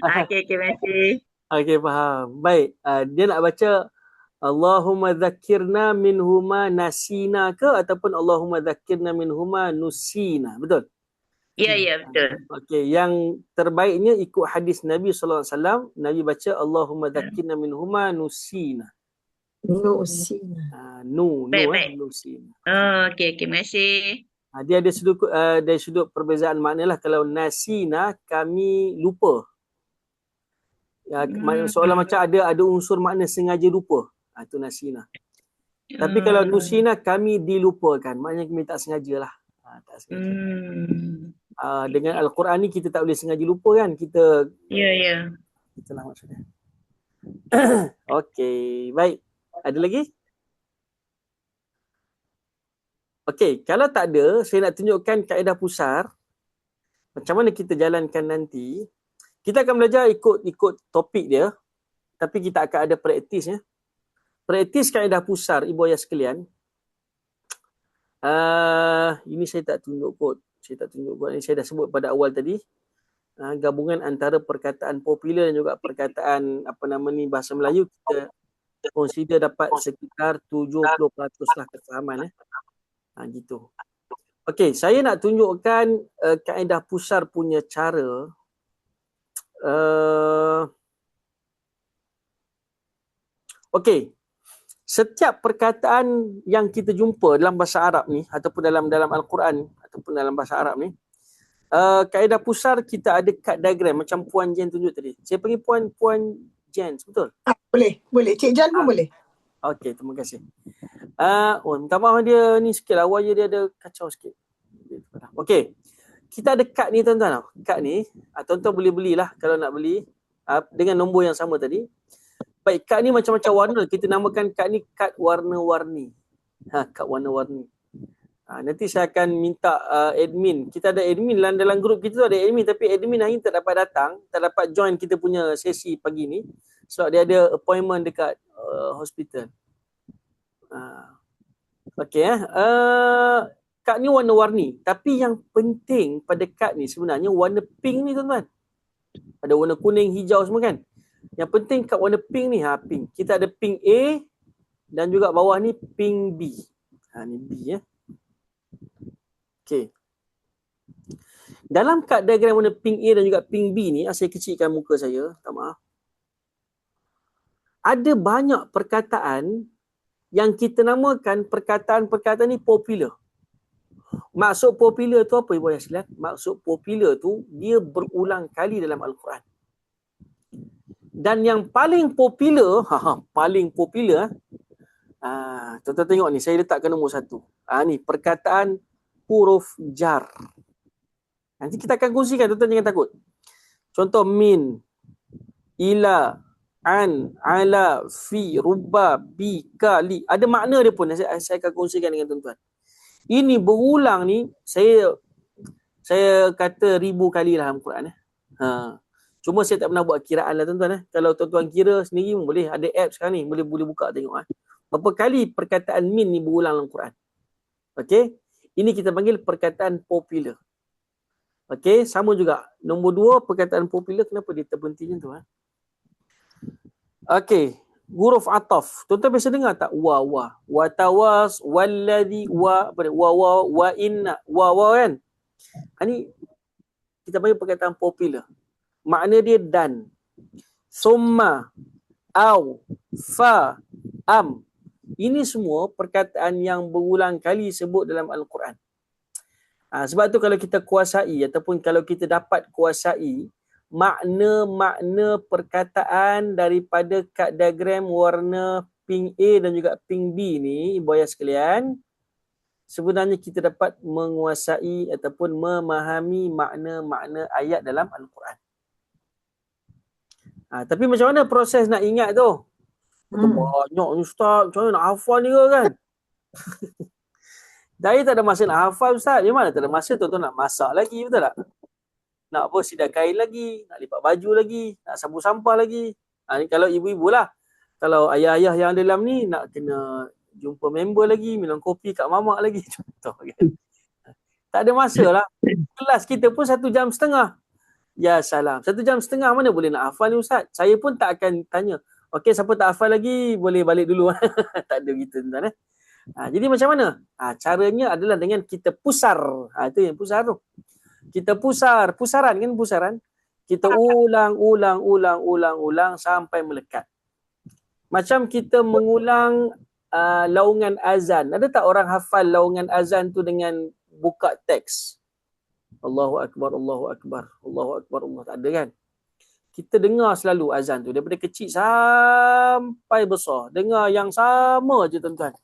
Okey, terima kasih. Okey, faham. Baik, dia nak baca Allahumma zakirna minhuma nasina ke ataupun Allahumma zakirna minhuma nusina. Betul? Ya, betul. Okey, yang terbaiknya ikut hadis Nabi SAW. Nabi baca Allahumma zakirna minhuma nusina. Nusina. Nusina. Okey, terima kasih. Dia ada dari sudut perbezaan makna lah. Kalau nasina, kami lupa. Seolah macam ada unsur makna sengaja lupa. Itu nasina. Tapi kalau nusina, kami dilupakan. Maknanya kami tak sengaja lah. Tak sengaja. Dengan Al-Quran ni kita tak boleh sengaja lupa kan. Ya. Itulah maksudnya. Okey, baik. Ada lagi? Okey, kalau tak ada, saya nak tunjukkan kaedah pusar. Macam mana kita jalankan nanti. Kita akan belajar ikut topik dia. Tapi kita akan ada praktisnya. Praktis kaedah pusar, ibu ayah sekalian. Ini saya tak tunjuk kot. Ini saya dah sebut pada awal tadi. Gabungan antara perkataan popular dan juga perkataan bahasa Melayu, kita consider dapat sekitar 70% lah kefahaman. Gitu. Okey, saya nak tunjukkan kaedah pusar punya cara. Okey, setiap perkataan yang kita jumpa dalam bahasa Arab ni ataupun dalam Al-Quran ataupun dalam bahasa Arab ni, kaedah pusar kita ada kad diagram macam Puan Jen tunjuk tadi. Saya panggil Puan Jen, betul? Boleh. Cik Jan pun boleh. Okey, terima kasih. Minta maaf dia ni sikit lah, wire dia ada kacau sikit. Okey, kita ada kad ni tuan-tuan. Kad ni, tuan-tuan boleh belilah kalau nak beli dengan nombor yang sama tadi. Baik, kad ni macam-macam warna. Kita namakan kad ni kad warna-warni. Kad warna-warni. Nanti saya akan minta admin. Kita ada admin dalam grup kita tu ada admin, tapi admin hari ni tak dapat datang, tak dapat join kita punya sesi pagi ni sebab dia ada appointment dekat hospital. Okey, kad ni warna-warni. Tapi yang penting pada kad ni sebenarnya warna pink ni tuan-tuan. Ada warna kuning, hijau semua kan. Yang penting kad warna pink ni, pink. Kita ada pink A dan juga bawah ni pink B. Ni B ya. Okey. Dalam kad diagram warna pink A dan juga pink B ni, saya kecilkan muka saya, tak maaf. Ada banyak perkataan yang kita namakan perkataan-perkataan ni popular. Maksud popular tu apa ibu ayah sekalian? Maksud popular tu dia berulang kali dalam Al-Quran. Dan yang paling popular, tuan-tuan tengok ni, saya letakkan nombor 1. Ni perkataan huruf jar. Nanti kita akan kongsikan, tuan-tuan jangan takut. Contoh min, ila, an, ala, fi, rubba, bi, ka, li. Ada makna dia pun, saya akan kongsikan dengan tuan-tuan. Ini berulang ni, saya kata 1000 kali lah dalam Quran. Cuma saya tak pernah buat kiraan lah tuan-tuan. Kalau tuan-tuan kira sendiri pun boleh. Ada apps sekarang ni. Boleh buka tengok. Berapa kali perkataan min ni berulang dalam Quran. Okey. Ini kita panggil perkataan popular. Okey. Sama juga. Nombor 2 perkataan popular. Kenapa dia terhenti macam tu? Okey. Huruf ataf. Tuan-tuan biasa dengar tak? Wa. Watawas. Walladhi. Wa. Wa inna. Wa kan? Ini kita panggil perkataan popular. Makna dia dan. Summa, au, fa, am. Ini semua perkataan yang berulang kali sebut dalam Al-Quran. Sebab tu kalau kita kuasai ataupun kalau kita dapat kuasai makna-makna perkataan daripada kad diagram warna pink A dan juga pink B ni, ibu ayah sekalian, sebenarnya kita dapat menguasai ataupun memahami makna-makna ayat dalam Al-Quran. Tapi macam mana proses nak ingat tu? Banyak ni Ustaz, macam mana nak hafal ni kan? Saya tak ada masa nak hafal Ustaz. Di mana tak ada masa tu nak masak lagi, betul tak? Nak sidai kain lagi, nak lipat baju lagi, nak sapu sampah lagi. Ni kalau ibu-ibu lah. Kalau ayah-ayah yang dalam ni nak kena jumpa member lagi, minum kopi kat mamak lagi. Contoh kan. Tak ada masa lah. Kelas kita pun 1 jam setengah. Ya salam. 1 jam setengah mana boleh nak hafal ni Ustaz? Saya pun tak akan tanya. Okey, siapa tak hafal lagi boleh balik dulu. Tak ada gitu tuan. Jadi macam mana? Caranya adalah dengan kita pusar. Itu yang pusar tu. Kita pusaran kan pusaran. Kita ulang sampai melekat. Macam kita mengulang laungan azan. Ada tak orang hafal laungan azan tu dengan buka teks? Allahu Akbar, Allahu Akbar, Allahu Akbar, Allah. Tak ada kan? Kita dengar selalu azan tu. Daripada kecil sampai besar. Dengar yang sama je tuan-tuan.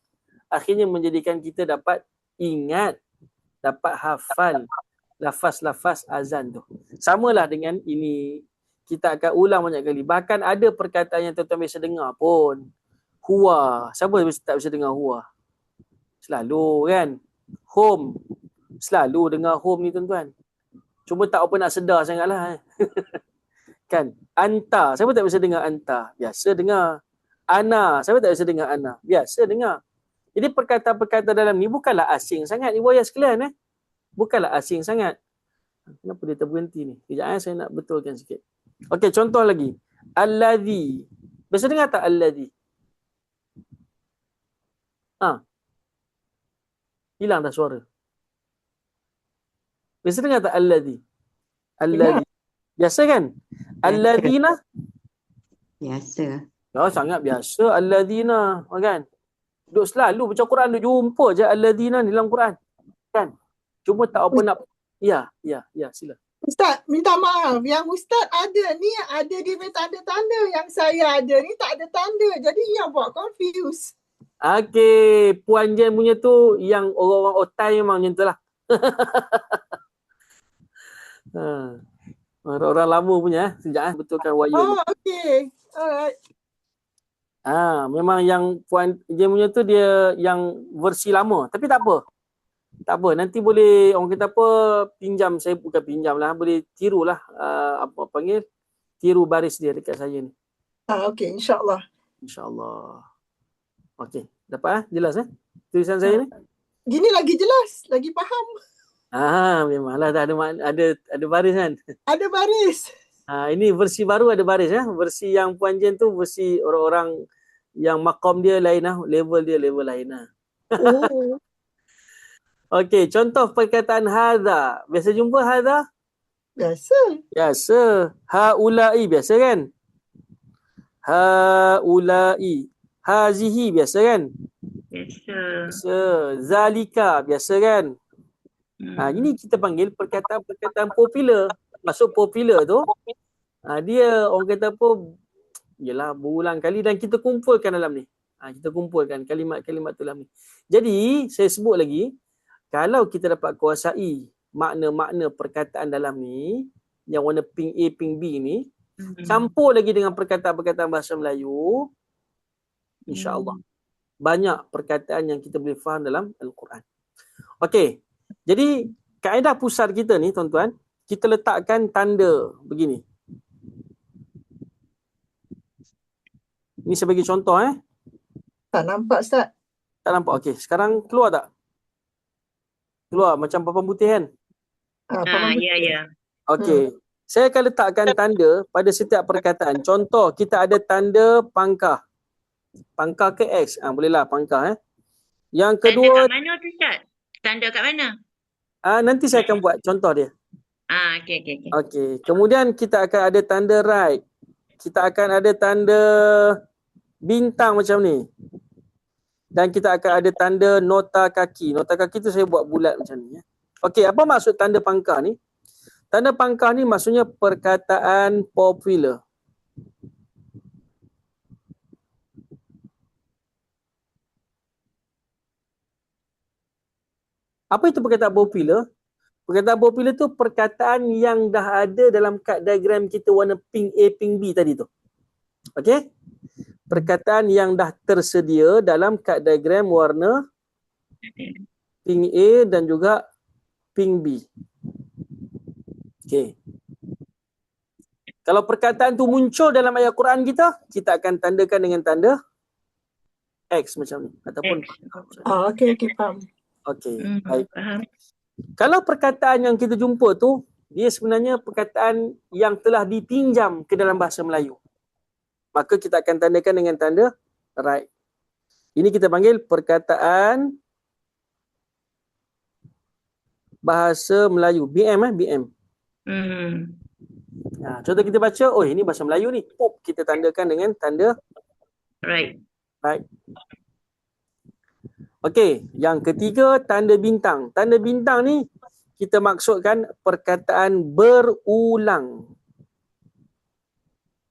Akhirnya menjadikan kita dapat ingat, dapat hafal lafaz-lafaz azan tu. Samalah dengan ini. Kita akan ulang banyak kali. Bahkan ada perkataan yang tuan-tuan biasa dengar pun. Huwa. Siapa tak bisa dengar huwa? Selalu kan? Home. Selalu dengar home ni tuan-tuan. Cuma tak apa nak sedar sangatlah. Kan? Anta. Siapa tak bisa dengar anta? Biasa dengar. Ana. Siapa tak bisa dengar ana? Biasa dengar. Jadi perkataan-perkataan dalam ni bukanlah asing sangat. Ibu ayah sekalian. Bukanlah asing sangat. Kenapa dia terberhenti ni? Kejap saya nak betulkan sikit. Okey, contoh lagi. Alladhi. Biasa dengar tak alladhi? Hilang dah suara. Biasa dengar tak alladhi? Dengar. Alladhi. Biasa kan? Alladhina. Biasa. Ya, sangat biasa. Alladhina. Kan? Duk selalu baca Quran, duk jumpa je alladhina ni dalam Quran. Kan? Cuma tak apa nak. Ya, sila. Ustaz, minta maaf. Yang Ustaz ada ni, ada dia punya tanda-tanda. Yang saya ada ni tak ada tanda. Jadi yang buat confuse. Okey, Puan Jen punya tu yang orang-orang otai memang macam tu lah. Orang-orang lama punya sejak betulkan wire. Oh, okey. Alright. Memang yang Puan Jen punya tu dia yang versi lama. Tapi tak apa. Tak apa, nanti boleh orang kata apa, pinjam, saya bukan pinjam lah, boleh tirulah apa panggil, tiru baris dia dekat saya ni. Okey, insyaAllah. InsyaAllah. Okey, dapat jelas tulisan saya ni? Gini lagi jelas, lagi faham. Memanglah dah ada baris kan? Ada baris. Ini versi baru ada baris Versi yang Puan Jen tu versi orang-orang yang maqam dia lain level dia level lain Oh. Okey, contoh perkataan hadha. Biasa jumpa hadha? Biasa. Haulai biasa kan? Haulai. Hazihi biasa kan? Biasa. Zalika biasa kan? Ini kita panggil perkataan-perkataan popular. Masuk popular tu, dia orang kata apa, yelah berulang kali dan kita kumpulkan dalam ni. Kita kumpulkan kalimat-kalimat tu dalam ni. Jadi, saya sebut lagi, kalau kita dapat kuasai makna-makna perkataan dalam ni, yang warna pink A, pink B ni, campur lagi dengan perkataan-perkataan bahasa Melayu, insya-Allah banyak perkataan yang kita boleh faham dalam Al-Quran. Okey. Jadi kaedah pusat kita ni tuan-tuan, kita letakkan tanda begini. Ini sebagai contoh Tak nampak Ustaz. Tak nampak. Okey, sekarang keluar tak? Keluar macam papan putih kan? Ya. Okey. Saya akan letakkan tanda pada setiap perkataan. Contoh, kita ada tanda pangkah. Pangkah ke X? Bolehlah pangkah Yang kedua, tanda kat mana tu Ustaz? Tanda kat mana? Nanti saya akan buat contoh dia. Okey. Okey. Kemudian kita akan ada tanda right. Kita akan ada tanda bintang macam ni. Dan kita akan ada tanda nota kaki. Nota kaki tu saya buat bulat macam ni. Okey, apa maksud tanda pangkah ni? Tanda pangkah ni maksudnya perkataan popular. Apa itu perkataan popular? Perkataan popular tu perkataan yang dah ada dalam kad diagram kita warna pink A, pink B tadi tu. Okey? Perkataan yang dah tersedia dalam kad diagram warna pink A dan juga pink B. Okey. Kalau perkataan tu muncul dalam ayat Quran kita akan tandakan dengan tanda X macam ni ataupun Okey, faham. Okey, baik. Faham. Kalau perkataan yang kita jumpa tu, dia sebenarnya perkataan yang telah dipinjam ke dalam bahasa Melayu. Maka kita akan tandakan dengan tanda right. Ini kita panggil perkataan bahasa Melayu. BM BM. Contoh kita baca, ini bahasa Melayu ni. Pop, kita tandakan dengan tanda Right. Okey, yang ketiga tanda bintang. Tanda bintang ni kita maksudkan perkataan berulang.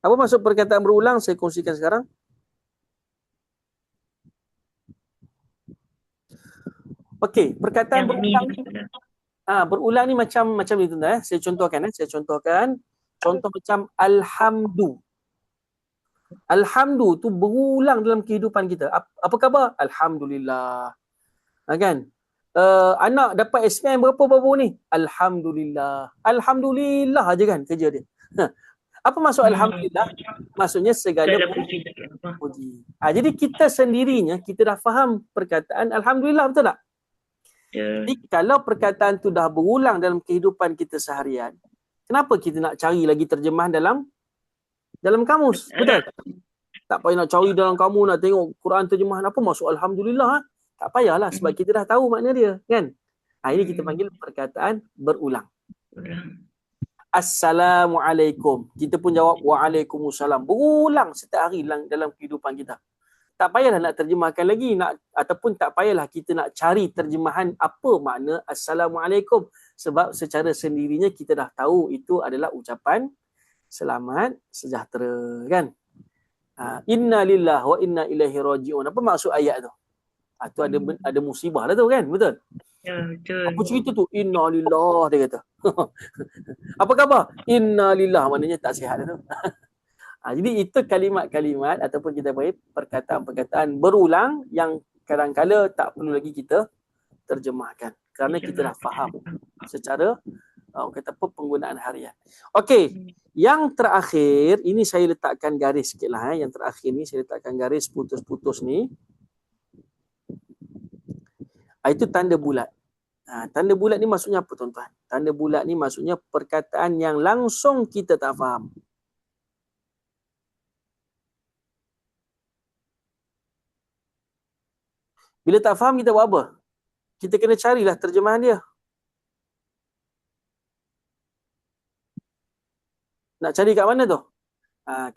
Apa maksud perkataan berulang? Saya kongsikan sekarang. Okey, perkataan berulang ni, berulang ni macam ni tuan-tuan. Saya contohkan. Contoh macam alhamdu. Alhamdu tu berulang dalam kehidupan kita. Apa khabar? Alhamdulillah. Kan? Anak dapat SPM berapa baru ni? Alhamdulillah. Alhamdulillah aja kan kerja dia. Apa maksud alhamdulillah? Maksudnya segala puji. Jadi kita sendirinya kita dah faham perkataan alhamdulillah, betul tak? Jadi kalau perkataan tu dah berulang dalam kehidupan kita seharian, kenapa kita nak cari lagi terjemahan dalam kamus? Betul? Tak payah nak cari dalam kamus, nak tengok Quran terjemahan apa maksud alhamdulillah. Tak payahlah sebab kita dah tahu makna dia, kan? Ini kita panggil perkataan berulang. Ulang. Assalamualaikum. Kita pun jawab Waalaikumsalam. Berulang setiap hari dalam kehidupan kita. Tak payahlah nak terjemahkan lagi, ataupun tak payahlah kita nak cari terjemahan apa makna Assalamualaikum, sebab secara sendirinya kita dah tahu itu adalah ucapan selamat sejahtera, kan? Inna lillahi wa inna ilaihi raji'un. Apa maksud ayat tu? Tu ada musibah lah tu, kan? Betul? Ya, betul. Apa cerita tu? Inna lillahi, dia kata. Apa khabar? Inna lillahi, maknanya tak sihat tu. Jadi itu kalimat-kalimat ataupun kita panggil perkataan-perkataan berulang yang kadang-kala tak perlu lagi kita terjemahkan kerana kita dah faham secara kata apa, penggunaan harian. Okey, yang terakhir ini saya letakkan garis sikitlah. Yang terakhir ni saya letakkan garis putus-putus ni. Itu tanda bulat. Tanda bulat ni maksudnya apa, tuan-tuan? Tanda bulat ni maksudnya perkataan yang langsung kita tak faham. Bila tak faham, kita buat apa? Kita kena carilah terjemahan dia. Nak cari kat mana tu?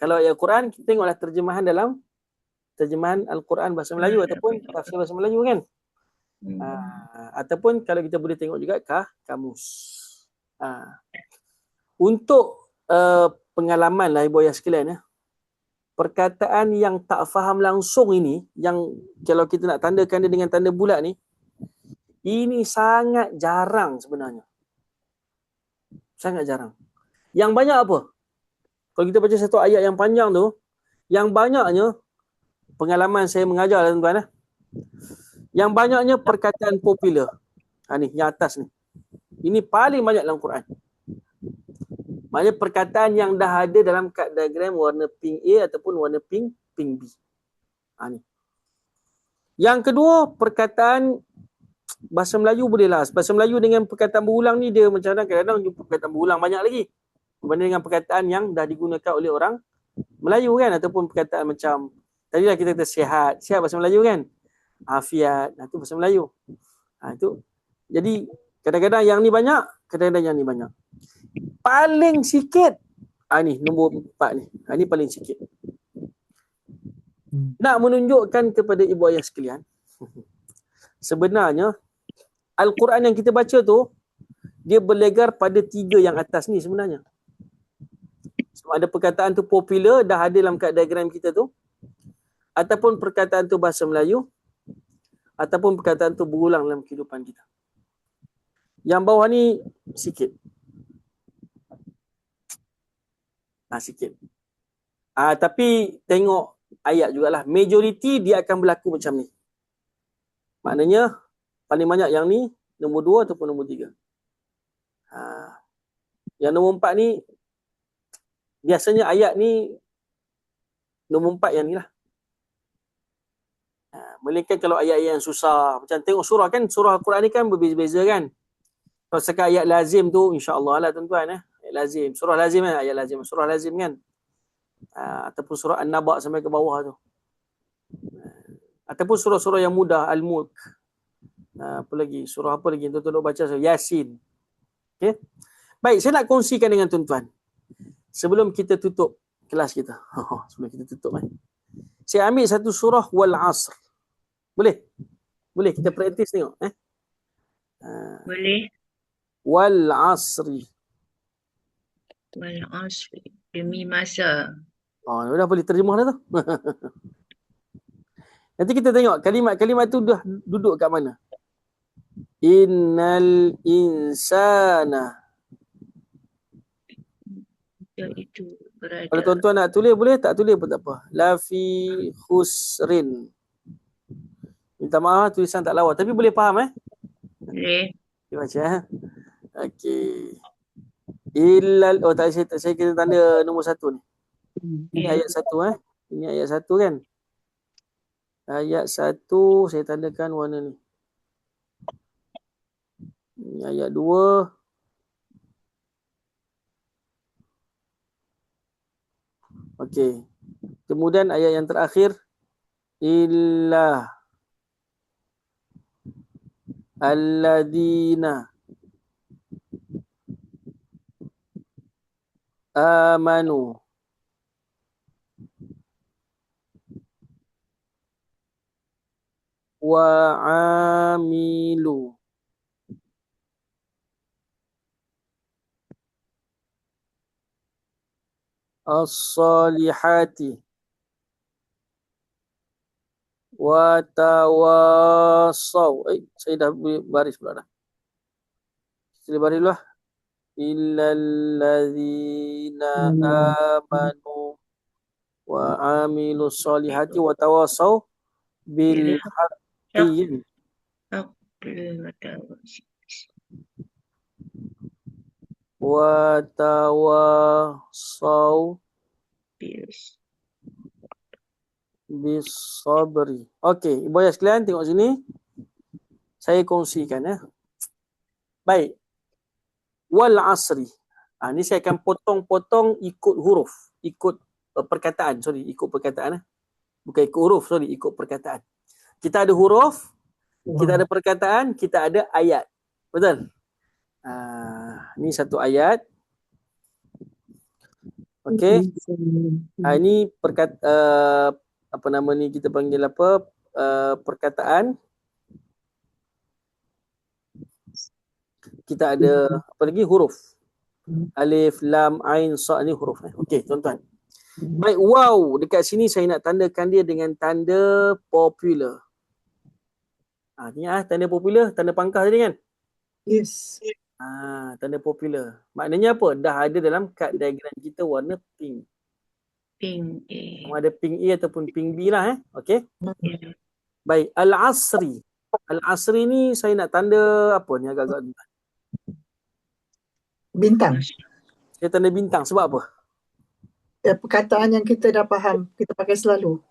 Kalau ayat Quran, kita tengoklah terjemahan dalam terjemahan Al-Quran bahasa Melayu ataupun tafsir bahasa Melayu, kan? Ataupun kalau kita boleh tengok juga kamus. Untuk pengalaman lah ibu ayah sekalian, perkataan yang tak faham langsung ini, yang kalau kita nak tandakan dia dengan tanda bulat ni, ini sangat jarang sebenarnya. Sangat jarang. Yang banyak apa? Kalau kita baca satu ayat yang panjang tu, yang banyaknya, pengalaman saya mengajar lah, tuan-tuan. Yang banyaknya perkataan popular. Ni, yang atas ni. Ini paling banyak dalam Quran. Maknanya perkataan yang dah ada dalam kad diagram warna pink A ataupun warna pink B. Ni. Yang kedua, perkataan bahasa Melayu boleh lah. Bahasa Melayu dengan perkataan berulang ni, dia macam kadang-kadang jumpa perkataan berulang banyak lagi. Berbanding dengan perkataan yang dah digunakan oleh orang Melayu, kan? Ataupun perkataan macam, tadilah kita kata sihat. Sihat bahasa Melayu, kan? Afiat. Itu bahasa Melayu. Itu. Jadi, kadang-kadang yang ni banyak, kadang-kadang yang ni banyak. Paling sikit, ni nombor 4 ni. Ni paling sikit. Nak menunjukkan kepada ibu ayah sekalian, sebenarnya Al-Quran yang kita baca tu, dia berlegar pada 3 yang atas ni sebenarnya. Sebab ada perkataan tu popular, dah ada dalam kad diagram kita tu, ataupun perkataan tu bahasa Melayu, ataupun perkataan tu berulang dalam kehidupan kita. Yang bawah ni sikit. Sikit. Tapi tengok ayat jugalah. Majoriti dia akan berlaku macam ni. Maknanya paling banyak yang ni nombor 2 ataupun nombor 3. Yang nombor 4 ni biasanya ayat ni nombor 4 yang ni lah. Melainkan kalau ayat-ayat yang susah, macam tengok surah, kan surah Al-Quran ni kan berbeza-beza, kan. Kalau sekat ayat lazim tu, insya-Allah lah tuan-tuan, ayat lazim, surah lazim, kan, ayat lazim, surah lazim, kan. Ataupun surah An-Naba sampai ke bawah tu. Ataupun surah-surah yang mudah, Al-Mulk. Apa lagi? Surah apa lagi? Tuan-tuan baca surah Yasin. Okey. Baik, saya nak kongsikan dengan tuan-tuan. Sebelum kita tutup kelas kita. Sebelum kita tutup, saya ambil satu surah Wal Asr. Boleh? Boleh kita praktis tengok, Boleh. Wal Asri. Wal asri. Demi masa. Dah boleh terjemah dah tu. Nanti kita tengok kalimat-kalimat tu dah duduk kat mana. Innal insana. Itu berada. Kalau tuan-tuan nak tulis boleh, tak tulis pun tak apa. Lafi khusrin. Minta maaf tulisan tak lawa, tapi boleh faham, Boleh. Kita baca, Okey. Tak, saya kena tanda nombor 1 ni. Ini ayat 1, Ini ayat 1, kan. Ayat 1 saya tandakan warna ni. Ini ayat 2. Okey. Kemudian ayat yang terakhir, illa. Alladzina amanu wa amilu as-salihati wa tawasaw. Saya dah baris pula dah. Saya baris dulu lah. Illalladzina amanu wa amilu salihati wa tawasaw bil haqqi wa tawasaw bis sabri. Okey, ibu ayah sekalian tengok sini. Saya kongsikan ya. Baik. Wal asri. Ni saya akan potong-potong ikut huruf, ikut perkataan, ikut perkataan. Bukan ikut huruf, ikut perkataan. Kita ada huruf, kita ada perkataan, kita ada ayat. Betul? Ni satu ayat. Okey. Ini apa nama ni kita panggil apa? Perkataan. Kita ada apa lagi? Huruf. Alif, lam, ain, sa ni huruf. Okey, tuan-tuan. Baik, wow. Dekat sini saya nak tandakan dia dengan tanda popular. Ni tanda popular, tanda pangkah tadi kan? Yes. Tanda popular. Maknanya apa? Dah ada dalam kad diagram kita warna pink. Pink A. Sama ada pink A ataupun pink B lah. Okey. Baik, al-asri. Al-asri ni saya nak tanda apa ni agak-agak Bintang. saya tanda bintang sebab apa? Perkataan yang kita dah faham, kita pakai selalu.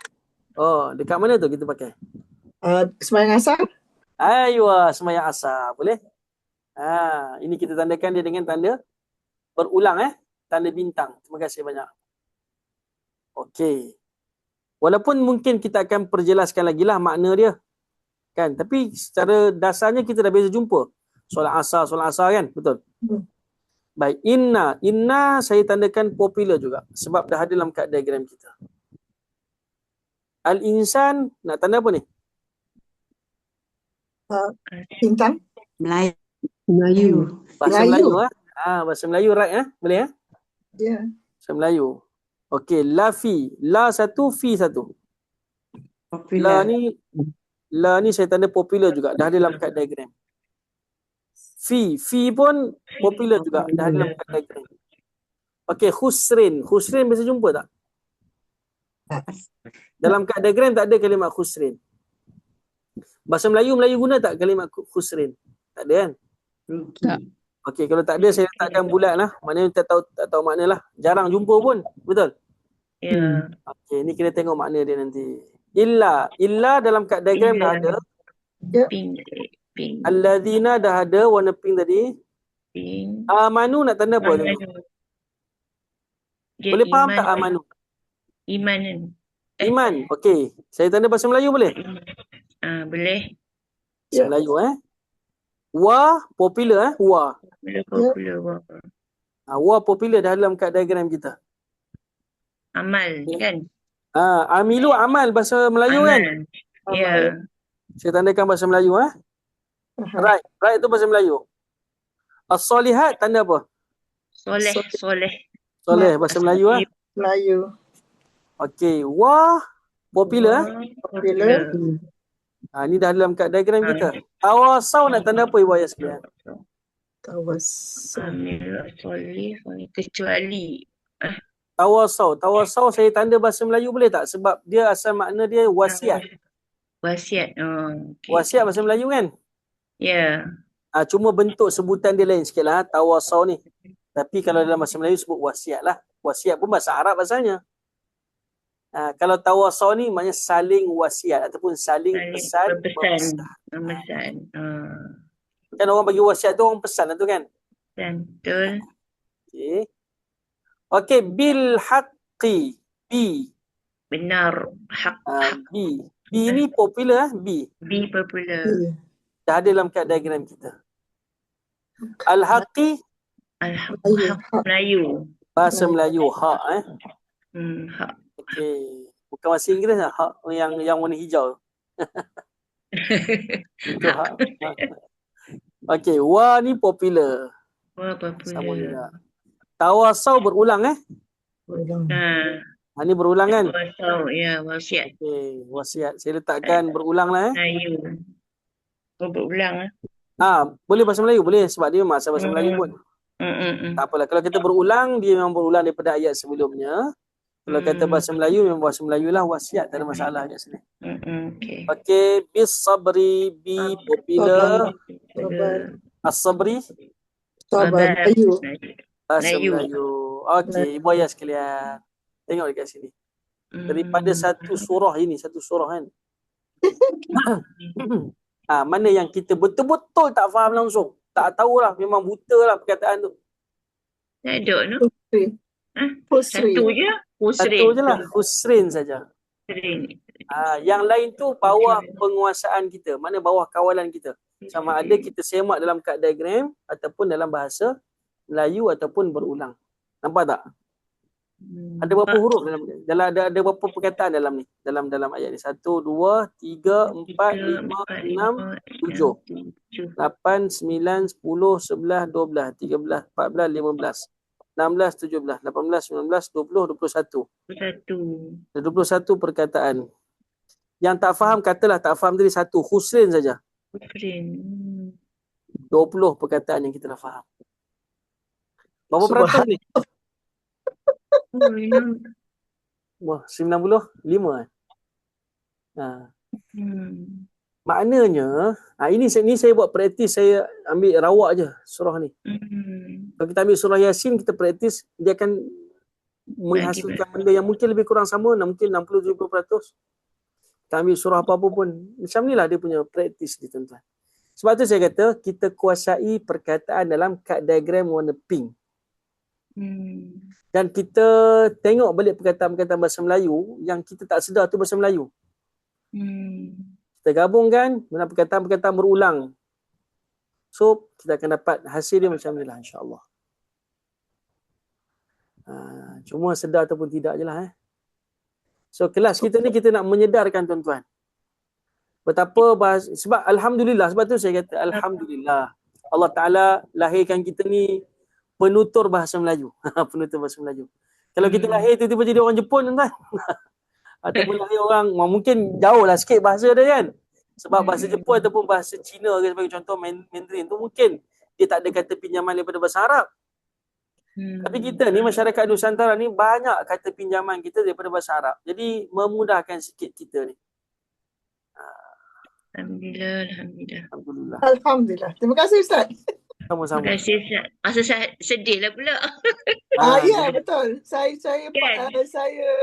Dekat mana tu kita pakai? Sembahyang asar. Aywa, sembahyang asar. Boleh? Ini kita tandakan dia dengan tanda berulang tanda bintang. Terima kasih banyak. Okey. Walaupun mungkin kita akan perjelaskan lagi lah makna dia. Kan? Tapi secara dasarnya kita dah biasa jumpa. Solat asar kan? Betul? Baik. Inna saya tandakan popular juga. Sebab dah ada dalam kad diagram kita. Al-insan, nak tanda apa ni? Bintang. Melayu. Bahasa Melayu. Bahasa Melayu right boleh Ya. Bahasa Melayu. Okey, lafi. La satu, fi satu. Popular. La ni saya tanda popular juga. Dah ada dalam kad diagram. Fi pun popular juga. Dah ada dalam kad diagram. Okey, khusrin. Khusrin biasa jumpa tak? Dalam kad diagram tak ada kalimat khusrin. Bahasa Melayu guna tak kalimat khusrin? Tak ada kan? Tak. Okey, kalau tak ada saya letakkan bulat lah. Maknanya tak tahu makna lah. Jarang jumpa pun. Betul? Ya. Okey, ni kita tengok makna dia nanti. Illa dalam kad diagram dah ada. Pink. Alladzina dah ada warna pink tadi. Pink. Amanu nak tanda apa? Boleh faham tak amanu? Iman. Iman. Okey. Saya tanda bahasa Melayu boleh? Boleh. Bahasa Melayu Wa popular wa. Popular. Wa popular dah dalam kad diagram kita. Amal kan? Amilu amal bahasa Melayu kan? Ya. Saya tandakan bahasa Melayu Right tu bahasa Melayu. As-solihat tanda apa? Soleh bahasa Melayu Melayu. Okey, wa popular Popular. ni dah dalam kad diagram kita. Tawasau nak tanda apa ibu ayah sekalian? Tawassul. Kecuali. Tawasau saya tanda bahasa Melayu boleh tak? Sebab dia asal makna dia wasiat. Wasiat. Okay. Wasiat bahasa Melayu kan? Ya. Cuma bentuk sebutan dia lain sikit lah tawasau ni. Tapi kalau dalam bahasa Melayu sebut wasiat lah. Wasiat pun bahasa Arab asalnya. Kalau tawasau ni maknanya saling wasiat ataupun saling pesan. Kan orang bagi wasiat tu orang pesan lah tu kan? Betul. Okey, bil haqqi. B. Benar. Hak. B ni popular B. B popular. dah ada dalam kad diagram kita. Al-Haqqi Melayu. bahasa Melayu, hak Hak. Okey. Bukan bahasa Inggeris lah, hak yang warna hijau. Itu hak. Okey, wa ni popular. Wah, Sama popular. juga. Tawasau berulang Ni berulang kan? Wasau, ya, wasiat Okey, wasiat. Saya letakkan berulang lah Melayu. Oh, berulang Boleh bahasa Melayu, boleh sebab dia masa bahasa Melayu pun. Tak apalah. Kalau kita berulang, dia memang berulang daripada ayat sebelumnya. Kalau kata bahasa Melayu, memang bahasa Melayu lah, wasiat, tak ada masalah kat sini. Okay. Okey, bis sabri, bi popular, as-sabri Sabar. Melayu. bahasa Melayu. Melayu. Okey, ibu ayah sekalian. Tengok dekat sini. Daripada satu surah ini, satu surah kan. Mana yang kita betul-betul tak faham langsung. Tak tahulah, memang buta lah perkataan tu. Tak ada no? Pusri. Satu je. Satu je lah, husrin saja. Yang lain tu bawah penguasaan kita. Mana bawah kawalan kita. Sama ada kita semak dalam kad diagram ataupun dalam bahasa Melayu ataupun berulang. Nampak tak? Ada berapa huruf dalam ada berapa perkataan dalam ni? Dalam ayat ni. 1, 2, 3, 4, 5, 6, 7, 8, 9, 10, 11, 12, 13, 14, 15, 16, 17, 18, 19, 20, 21. 21 perkataan. Yang tak faham, katalah tak faham tadi satu. Husrin saja. 20 perkataan yang kita dah faham. Berapa peratus ni? Wah, 95 Maknanya, ini saya buat praktis, saya ambil rawak je surah ni. Kalau kita ambil surah Yasin, kita praktis, dia akan menghasilkan benda yang mungkin lebih kurang sama, mungkin 60-70%. Kita ambil surah apa-apa pun. Macam ni lah dia punya praktis ni, tuan-tuan. Sebab tu saya kata, kita kuasai perkataan dalam kad diagram warna pink. Dan kita tengok balik perkataan-perkataan bahasa Melayu yang kita tak sedar tu bahasa Melayu. Kita gabungkan dengan perkataan-perkataan berulang. So, kita akan dapat hasil dia macam ni lah, insyaAllah. Cuma sedar ataupun tidak je lah. So, kelas kita ni kita nak menyedarkan tuan-tuan. Betapa sebab Alhamdulillah, sebab tu saya kata Alhamdulillah. Allah Ta'ala lahirkan kita ni penutur bahasa Melayu. Penutur bahasa Melayu. Kalau kita lahir tiba-tiba jadi orang Jepun tuan-tuan. Ataupun lahir orang, mungkin jauh lah sikit bahasa dia kan. Sebab bahasa Jepun ataupun bahasa Cina ke sebagai contoh Mandarin tu mungkin dia tak ada kata pinjaman daripada bahasa Arab. Tapi kita ni masyarakat Nusantara ni banyak kata pinjaman kita daripada bahasa Arab. Jadi memudahkan sikit kita ni. Alhamdulillah. Terima kasih Ustaz. Sama-sama. Terima kasih Ustaz. Masa saya sedih lah pula. Ya betul. Saya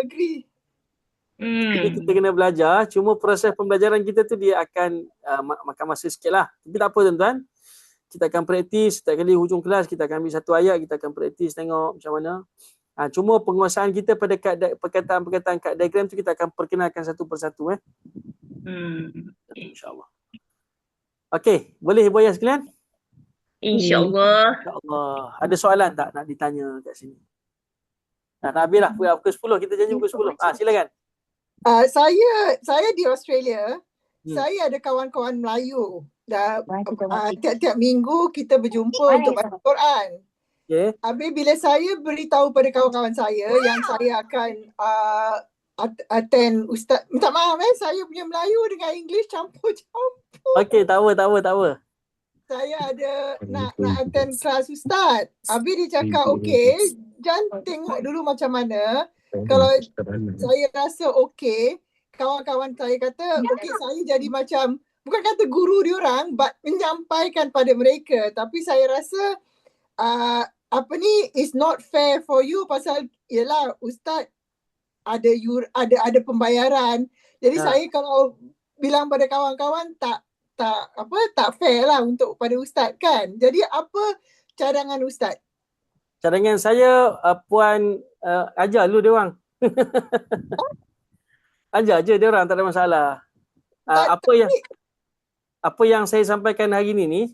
agree. Jadi kita kena belajar, cuma proses pembelajaran kita tu dia akan makan masa sikit lah. Tapi tak apa tuan-tuan. Kita akan praktis, setiap kali hujung kelas kita akan ambil satu ayat, kita akan praktis tengok macam mana. Cuma penguasaan kita pada perkataan-perkataan kad diagram tu kita akan perkenalkan satu persatu. InsyaAllah. Okey, boleh Ibu Ayah sekalian? InsyaAllah. InsyaAllah. Ada soalan tak nak ditanya kat sini? Nak habis lah, pukul 10. Kita janji pukul 10. Silakan. Saya di Australia, saya ada kawan-kawan Melayu. Tiap-tiap minggu kita berjumpa untuk baca Quran. Habis bila saya beritahu pada kawan-kawan saya yang saya akan attend Ustaz, minta maaf saya punya Melayu dengan English campur-campur. Okey, tak apa. Saya ada nak attend kelas Ustaz. Habis dia cakap okey, jangan tengok dulu macam mana. Kalau saya rasa okey, kawan-kawan saya kata okey, saya jadi macam bukan kata guru diorang, but menyampaikan pada mereka. Tapi saya rasa is not fair for you pasal ialah Ustaz ada pembayaran. Jadi saya kalau bilang pada kawan-kawan tak fair lah untuk pada Ustaz kan. Jadi apa cadangan Ustaz? Cadangan saya, Puan ajar dulu dia orang. Ajar je dia orang, tak ada masalah. apa yang saya sampaikan hari ni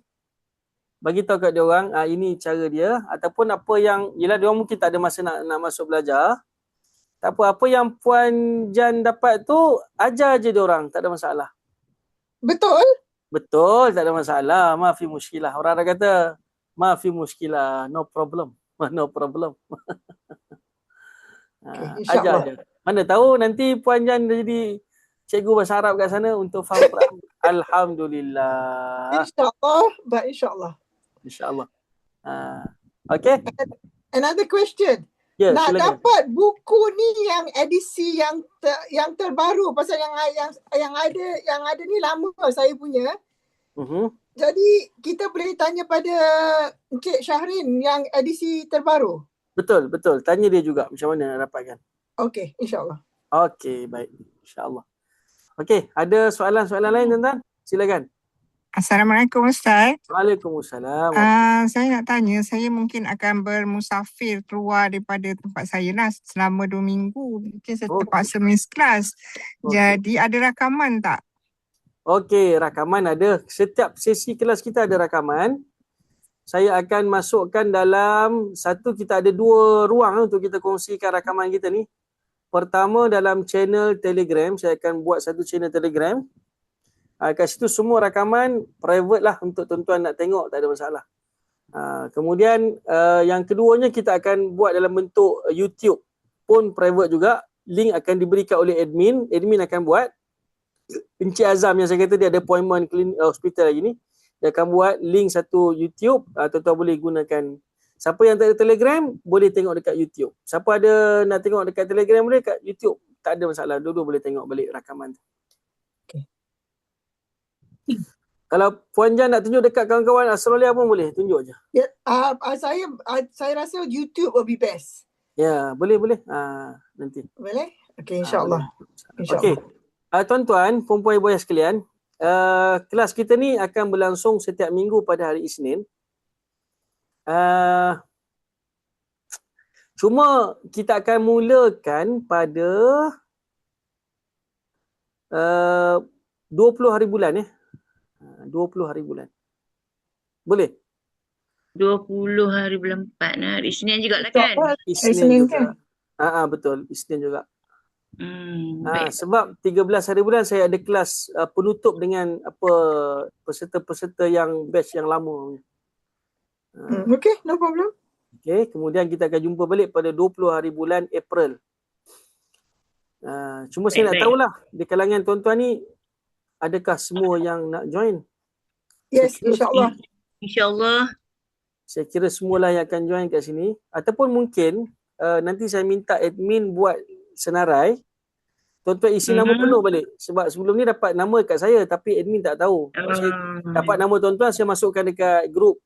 bagi tahu kat dia orang, ini cara dia, ataupun apa yang yelah dia orang mungkin tak ada masa nak masuk belajar. Tak apa yang Puan Jan dapat tu ajar je dia orang, tak ada masalah. Betul? Betul, tak ada masalah. Maafi muskilah. Orang dah kata maafi muskilah, no problem. No problem. Okay, Ajar je. Mana tahu nanti Puan Jan dah jadi cikgu bahasa Arab kat sana untuk faham Quran. Alhamdulillah. InsyaAllah. InsyaAllah. Okay. Another question. Ya, Nak silakan. dapat buku ni yang edisi yang terbaru, pasal yang ada ni lama saya punya. Jadi kita boleh tanya pada Encik Syahrin yang edisi terbaru. Betul. Tanya dia juga macam mana nak dapatkan. Okey, insyaAllah. Okey, baik. InsyaAllah. Okey, ada soalan-soalan lain tuan-tuan? Silakan. Assalamualaikum Ustaz. Waalaikumsalam. Saya nak tanya, saya mungkin akan bermusafir keluar daripada tempat saya lah selama 2 minggu. Mungkin saya terpaksa miss kelas. Jadi ada rakaman tak? Okey, rakaman ada. Setiap sesi kelas kita ada rakaman. Saya akan masukkan dalam kita ada 2 ruang untuk kita kongsikan rakaman kita ni. Pertama dalam channel Telegram, saya akan buat satu channel Telegram. Kat situ semua rakaman private lah untuk tuan-tuan nak tengok, tak ada masalah. Kemudian yang keduanya kita akan buat dalam bentuk YouTube pun private juga. Link akan diberikan oleh admin. Admin akan buat. Encik Azam yang saya kata dia ada appointment hospital lagi ni. Dia akan buat link satu YouTube. Tuan-tuan boleh gunakan. Siapa yang tak ada Telegram boleh tengok dekat YouTube. Siapa ada nak tengok dekat Telegram boleh, kat YouTube tak ada masalah. Dua-dua boleh tengok balik rakaman tu. Kalau Puan Jan nak tunjuk dekat kawan-kawan Australia pun boleh, tunjuk je. Ya, saya rasa YouTube will be best. Ya, boleh. Nanti. Boleh? Okey, insyaAllah. Okey. Tuan-tuan, perempuan ibu ayah sekalian, kelas kita ni akan berlangsung setiap minggu pada hari Isnin. Cuma kita akan mulakan pada 20 hari bulan 20 hari bulan. Boleh? 20 hari bulan 4 hari Isnin juga lah kan? Isnin juga. Betul, Isnin juga. Sebab 13 hari bulan saya ada kelas penutup dengan peserta-peserta yang batch yang lama. Okay, no problem. Okay, kemudian kita akan jumpa balik pada 20 hari bulan April. Cuma saya nak tahulah di kalangan tuan-tuan ni adakah semua yang nak join? Yes, insyaAllah. InsyaAllah. Saya kira semualah yang akan join kat sini. Ataupun mungkin nanti saya minta admin buat senarai. Tuan-tuan isi nama penuh balik. Sebab sebelum ni dapat nama kat saya tapi admin tak tahu. Saya dapat nama tuan-tuan, saya masukkan dekat grup.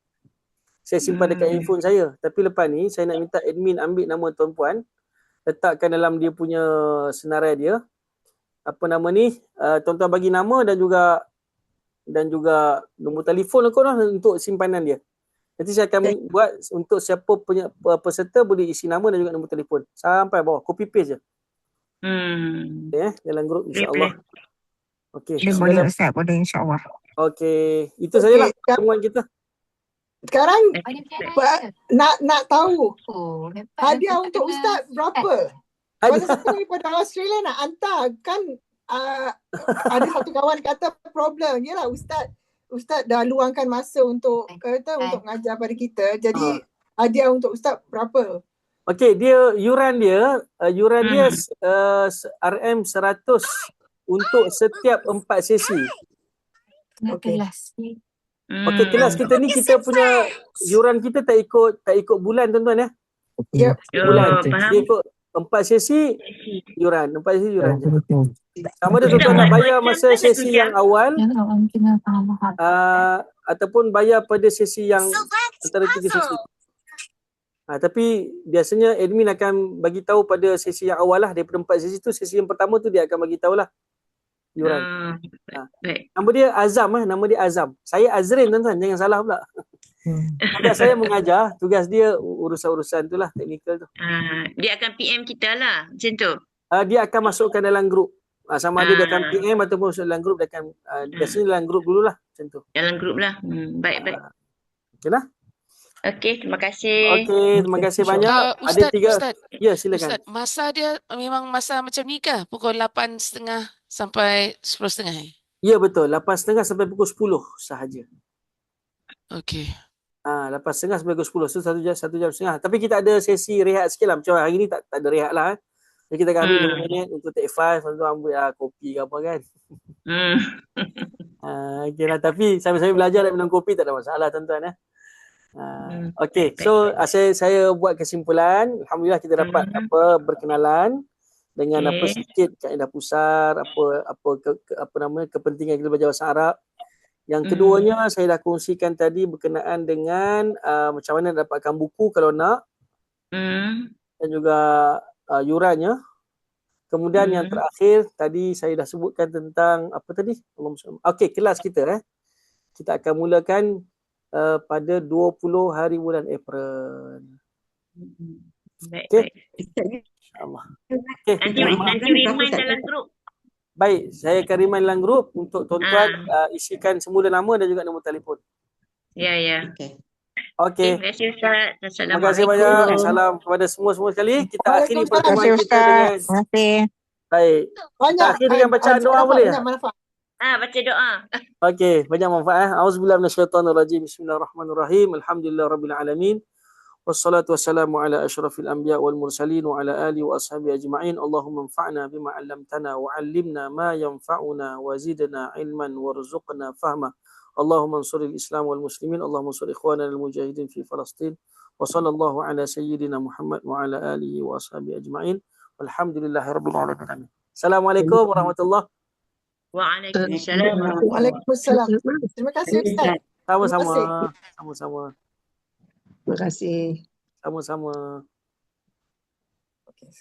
Saya simpan dekat handphone saya. Tapi lepas ni saya nak minta admin ambil nama tuan-puan, letakkan dalam dia punya senarai dia. Apa nama ni? Tuan-tuan bagi nama dan juga nombor telefon kot lah untuk simpanan dia. Nanti saya akan buat untuk siapa punya peserta boleh isi nama dan juga nombor telefon. Sampai bawah. Copy paste je. Dalam grup insyaAllah. Okey. Boleh Ustaz, boleh insyaAllah. Okey. Itu sajalah pertemuan kita. Sekarang nak tahu hadiah untuk Ustaz berapa? Kalau siapa daripada Australia nak hantar kan ada satu kawan kata problem. Yelah Ustaz dah luangkan masa untuk mengajar pada kita. Jadi hadiah untuk Ustaz berapa? Okey, yuran dia RM100 untuk setiap 4 sesi. Okey. Okey, kelas kita ni kita punya yuran kita tak ikut bulan tuan-tuan ya. Bulan. Dia ikut 4 sesi yuran. 4 sesi yuran je. Sama ada tuan-tuan nak bayar masa sesi yang awal ataupun bayar pada sesi yang antara 3 sesi. Tapi biasanya admin akan bagi tahu pada sesi yang awal lah. Daripada 4 sesi tu, sesi yang pertama tu dia akan bagi tahu lah yuran. Nama dia Azam nama dia Azam. Saya Azrin tuan-tuan, jangan salah pula. Tugas saya mengajar, tugas dia urusan-urusan tu lah, teknikal tu. Dia akan PM kita lah, macam tu. Dia akan masukkan dalam grup. Sama ada dia akan PM ataupun masuk dalam grup, dia akan biasanya dalam grup dululah. Macam tu. Dalam grup lah. Baik. Okey lah. Okey, terima kasih. Okey, terima kasih banyak. Ada Ustaz, 3. Ya, silakan. Ustaz, masa dia memang masa macam ni kah? Pukul 8.30 sampai 10.30? Ya, betul. 8.30 sampai pukul 10 sahaja. Okey. 8.30 sampai pukul 10. So 1 jam setengah. Tapi kita ada sesi rehat sikit lah. Macam hari ni tak ada rehat lah. Jadi kita akan ambil 5 minit untuk take 5. Lepas tu ambil kopi ke apa kan. Okay lah. Tapi sambil-sambil belajar dan minum kopi tak ada masalah tuan-tuan. Okey. So saya buat kesimpulan. Alhamdulillah kita dapat berkenalan dengan sedikit kaedah pusar, apa nama kepentingan kita belajar bahasa Arab. Yang keduanya saya dah kongsikan tadi berkenaan dengan macam mana dapatkan buku kalau nak, dan juga yurannya. Kemudian yang terakhir tadi saya dah sebutkan tentang apa tadi? Okey, kelas kita kita akan mulakan pada 20 hari bulan April. Baik. InsyaAllah. Nanti remind dalam grup. Baik, saya akan remind dalam grup untuk tuan-tuan isikan semula nama dan juga nombor telefon. Ya. Okey. Terima kasih Ustaz. Terima kasih banyak. Salam kepada semua sekali. Kita akhiri pertemuan kita dengan Terima kasih. baik. Kita akhiri dengan bacaan doa boleh tak? Baca doa. Okey, banyak manfaat. Auzubillahi minasyaitonirrajim. Bismillahirrahmanirrahim. Alhamdulillahirabbil alamin. Wassalatu wassalamu ala asyrafil anbiya wal mursalin wa ala alihi wa ashabihi ajma'in. Allahumma anfa'na bima 'allamtana wa 'allimna ma yanfa'una wa zidna ilman warzuqna fahma. Allahumma ansuril Islam wal muslimin. Allahumma ansur ikhwana al mujahidin fi Palestin. Wa sallallahu ala sayyidina Muhammad wa ala alihi wa ashabihi ajma'in. Walhamdulillahirabbil alamin. Assalamualaikum warahmatullahi. Waalaikumsalam. Waalaikumsalam. Terima kasih Ustaz. Sama-sama. Terima kasih. Sama-sama. Okay.